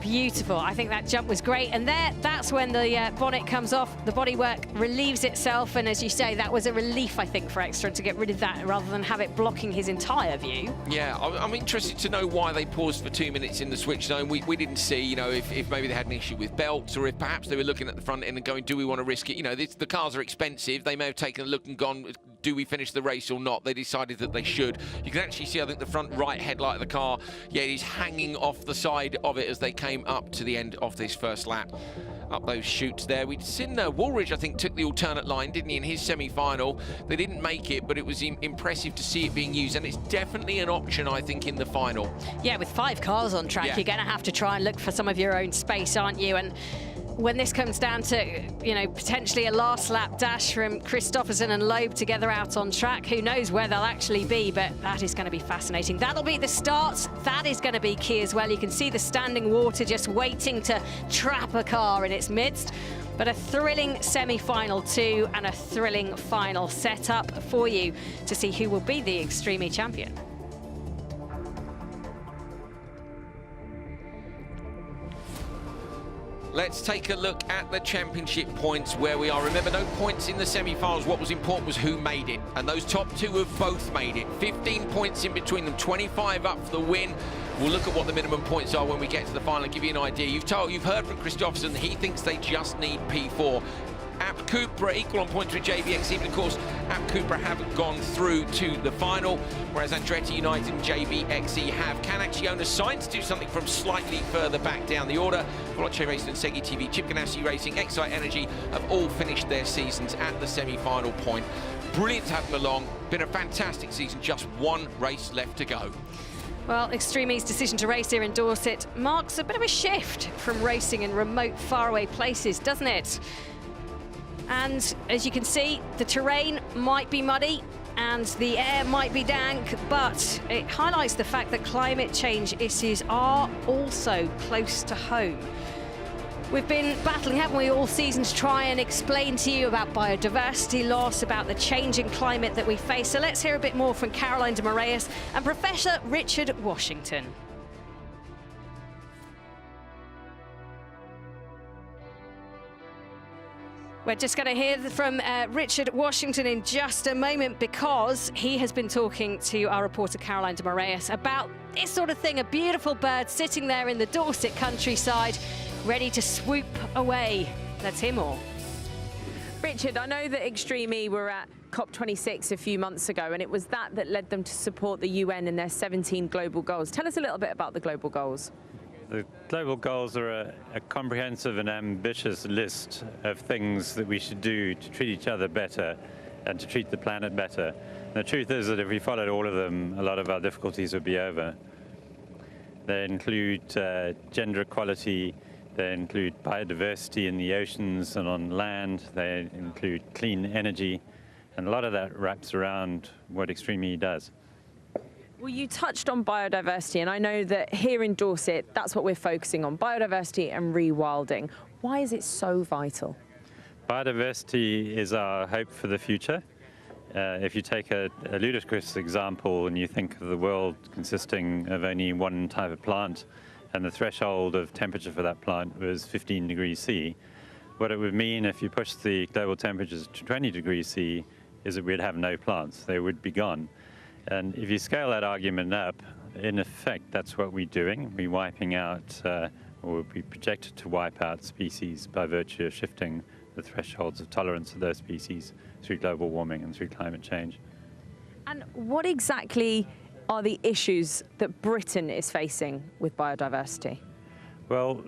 Beautiful. I think that jump was great, and that's when the bonnet comes off, the bodywork relieves itself, and as you say, that was a relief, I think, for Ekstrom to get rid of that rather than have it blocking his entire view. Yeah, I'm interested to know why they paused for 2 minutes in the switch zone. We didn't see, you know, if maybe they had an issue with belts, or if perhaps they were looking at the front end and going, do we want to risk it? You know, the cars are expensive. They may have taken a look and gone, do we finish the race or not? They decided that they should. You can actually see, I think, the front right headlight of the car, yeah, it is hanging off the side of it as they came up to the end of this first lap. Up those chutes there. We'd seen Woolridge, I think, took the alternate line, didn't he, in his semi-final. They didn't make it, but it was impressive to see it being used, and it's definitely an option, I think, in the final. Yeah, with 5 cars on track, you're going to have to try and look for some of your own space, aren't you? And when this comes down to, you know, potentially a last lap dash from Kristoffersen and Loeb together out on track, who knows where they'll actually be, but that is going to be fascinating. That'll be the start. That is going to be key as well. You can see the standing water just waiting to trap a car in its midst. But a thrilling semi-final too, and a thrilling final setup for you to see who will be the Extreme E champion. Let's take a look at the championship points where we are. Remember, no points in the semi-finals. What was important was who made it. And those top two have both made it. 15 points in between them, 25 up for the win. We'll look at what the minimum points are when we get to the final and give you an idea. You've heard from Kristoffersen that he thinks they just need P4. App Cupra equal on points with JBXE, but of course App Cupra haven't gone through to the final, whereas Andretti United and JBXE have. Can actually own a sign to do something from slightly further back down the order. Veloce Racing and Segi TV, Chip Ganassi Racing, Excite Energy have all finished their seasons at the semi-final point. Brilliant to have them along. Been a fantastic season, just one race left to go. Well, Extreme E's decision to race here in Dorset marks a bit of a shift from racing in remote, faraway places, doesn't it? And as you can see, the terrain might be muddy and the air might be dank, but it highlights the fact that climate change issues are also close to home. We've been battling, haven't we, all season to try and explain to you about biodiversity loss, about the changing climate that we face. So let's hear a bit more from Caroline de Moraes and Professor Richard Washington. We're just going to hear from Richard Washington in just a moment, because he has been talking to our reporter Caroline de Moraes about this sort of thing, a beautiful bird sitting there in the Dorset countryside, ready to swoop away. Let's hear more. Richard, I know that Extreme E were at COP26 a few months ago, and it was that led them to support the UN and their 17 global goals. Tell us a little bit about the global goals. The global goals are a comprehensive and ambitious list of things that we should do to treat each other better and to treat the planet better. And the truth is that if we followed all of them, a lot of our difficulties would be over. They include gender equality, they include biodiversity in the oceans and on land, they include clean energy, and a lot of that wraps around what Extreme E does. Well, you touched on biodiversity, and I know that here in Dorset, that's what we're focusing on, biodiversity and rewilding. Why is it so vital? Biodiversity is our hope for the future. If you take a ludicrous example and you think of the world consisting of only one type of plant, and the threshold of temperature for that plant was 15 degrees C, what it would mean if you push the global temperatures to 20 degrees C is that we'd have no plants. They would be gone. And if you scale that argument up, in effect, that's what we're doing. We're wiping out, or we projected to wipe out species by virtue of shifting the thresholds of tolerance of those species through global warming and through climate change. And what exactly are the issues that Britain is facing with biodiversity? Well,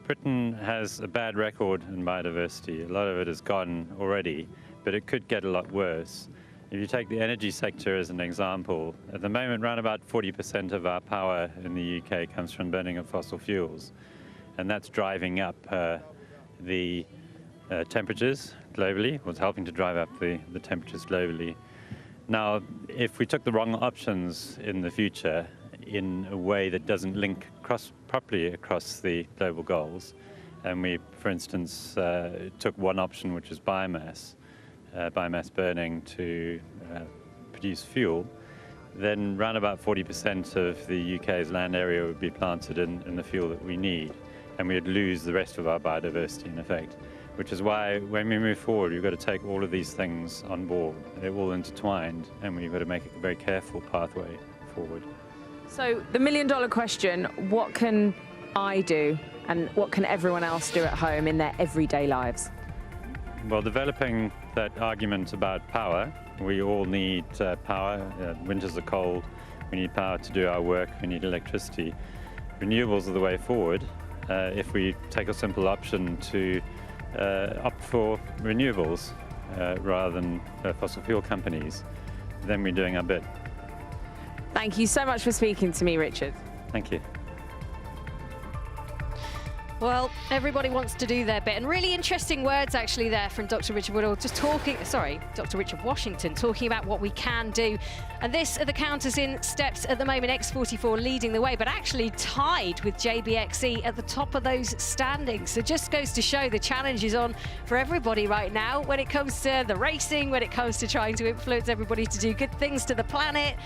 Britain has a bad record in biodiversity. A lot of it is gone already, but it could get a lot worse. If you take the energy sector as an example, at the moment around about 40% of our power in the UK comes from burning of fossil fuels, and that's driving up the temperatures globally, was helping to drive up the temperatures globally. Now, if we took the wrong options in the future in a way that doesn't link properly across the global goals, and we, for instance, took one option, which is biomass burning to produce fuel, then around about 40% of the UK's land area would be planted in the fuel that we need, and we would lose the rest of our biodiversity in effect. Which is why when we move forward, we've got to take all of these things on board. They're all intertwined, and we've got to make a very careful pathway forward. So the million-dollar question, what can I do and what can everyone else do at home in their everyday lives? Well, developing that argument about power, we all need power. Winters are cold, we need power to do our work, we need electricity. Renewables are the way forward. If we take a simple option to opt for renewables rather than fossil fuel companies, then we're doing our bit. Thank you so much for speaking to me, Richard. Thank you. Well, everybody wants to do their bit, and really interesting words actually there from Dr. Richard Woodall, Dr. Richard Washington, talking about what we can do. And this are the counters in steps at the moment. X44 leading the way, but actually tied with JBXE at the top of those standings. So just goes to show the challenge is on for everybody right now when it comes to the racing, when it comes to trying to influence everybody to do good things to the planet.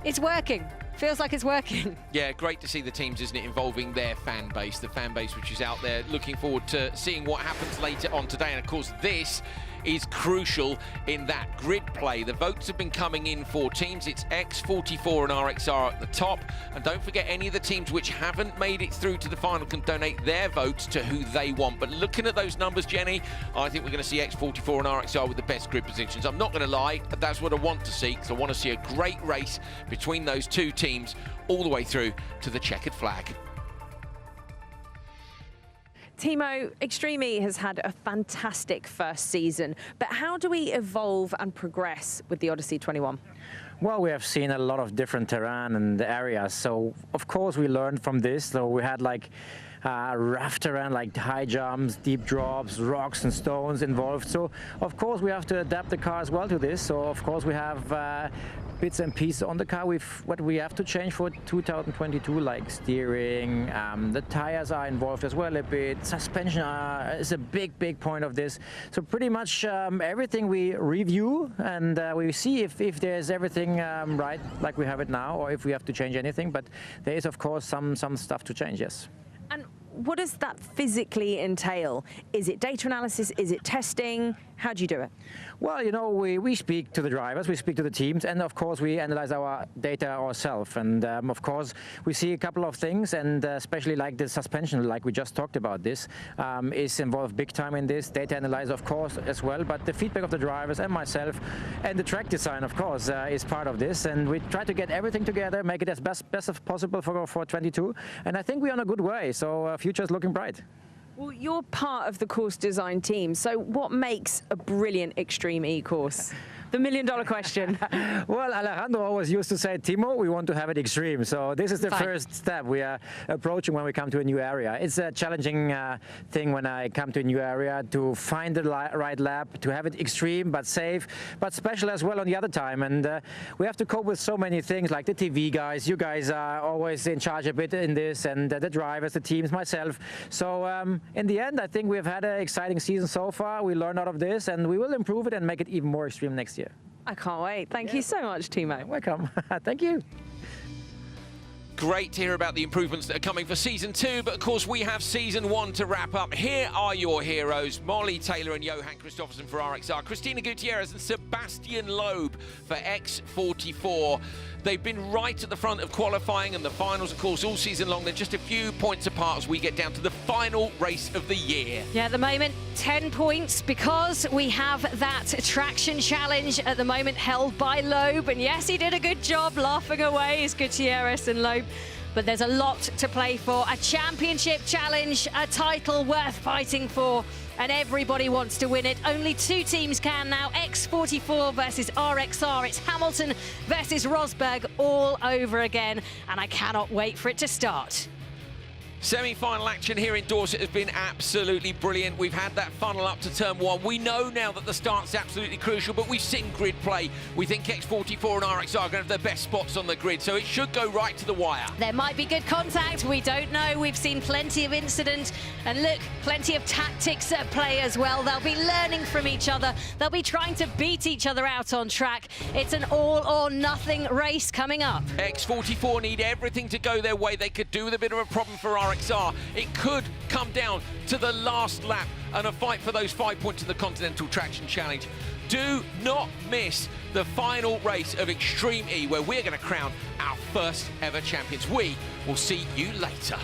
It's working. Feels like it's working. Yeah, great to see the teams, isn't it, involving their fan base, the fan base which is out there. Looking forward to seeing what happens later on today. And of course, this is crucial in that grid play. The votes have been coming in for teams. It's X44 and RXR at the top. And don't forget, any of the teams which haven't made it through to the final can donate their votes to who they want. But looking at those numbers, Jenny, I think we're going to see X44 and RXR with the best grid positions. I'm not going to lie, that's what I want to see, because I want to see a great race between those two teams all the way through to the checkered flag. Timo, Extreme E has had a fantastic first season, but how do we evolve and progress with the Odyssey 21? Well, we have seen a lot of different terrain and areas, so of course we learned from this. So we had like rough terrain, like high jumps, deep drops, rocks and stones involved. So of course we have to adapt the car as well to this. So of course we have bits and pieces on the car with what we have to change for 2022, like steering, the tires are involved as well a bit, suspension is a big point of this. So pretty much everything we review, and we see if there's everything right like we have it now, or if we have to change anything. But there is of course some stuff to change, yes. And what does that physically entail? Is it data analysis? Is it testing? How do you do it? Well, you know, we speak to the drivers, we speak to the teams, and of course we analyze our data ourselves. And of course we see a couple of things, and especially like the suspension, like we just talked about, this is involved big time in this. Data analysis, of course, as well, but the feedback of the drivers and myself and the track design, of course, is part of this. And we try to get everything together, make it as best as possible for 22. And I think we're on a good way, so future is looking bright. Well, you're part of the course design team, so what makes a brilliant Extreme E course? The million-dollar question. Well, Alejandro always used to say, Timo, we want to have it extreme. So this is the first step we are approaching when we come to a new area. It's a challenging thing when I come to a new area to find the right lap, to have it extreme but safe, but special as well on the other time. And we have to cope with so many things, like the TV guys. You guys are always in charge a bit in this, and the drivers, the teams, myself. So in the end, I think we've had an exciting season so far. We learned out of this, and we will improve it and make it even more extreme next year. I can't wait. Thank you so much, Timo. Welcome. Thank you. Great to hear about the improvements that are coming for Season 2, but of course we have Season 1 to wrap up. Here are your heroes, Molly Taylor and Johan Kristoffersen for RXR, Christina Gutierrez and Sebastian Loeb for X44. They've been right at the front of qualifying and the finals, of course, all season long. They're just a few points apart as we get down to the final race of the year. Yeah, at the moment, 10 points because we have that traction challenge at the moment held by Loeb. And yes, he did a good job laughing away as Gutierrez and Loeb. But there's a lot to play for. A championship challenge, a title worth fighting for. And everybody wants to win it. Only 2 teams can now. X44 versus RXR. It's Hamilton versus Rosberg all over again. And I cannot wait for it to start. Semi-final action here in Dorset has been absolutely brilliant. We've had that funnel up to turn 1. We know now that the start's absolutely crucial, but we've seen grid play. We think X44 and RXR are going to have their best spots on the grid, so it should go right to the wire. There might be good contact. We don't know. We've seen plenty of incident. And look, plenty of tactics at play as well. They'll be learning from each other. They'll be trying to beat each other out on track. It's an all-or-nothing race coming up. X44 need everything to go their way. They could do with a bit of a problem for RXR. It could come down to the last lap and a fight for those 5 points in the Continental Traction Challenge. Do not miss the final race of Extreme E, where we're going to crown our first ever champions. We will see you later.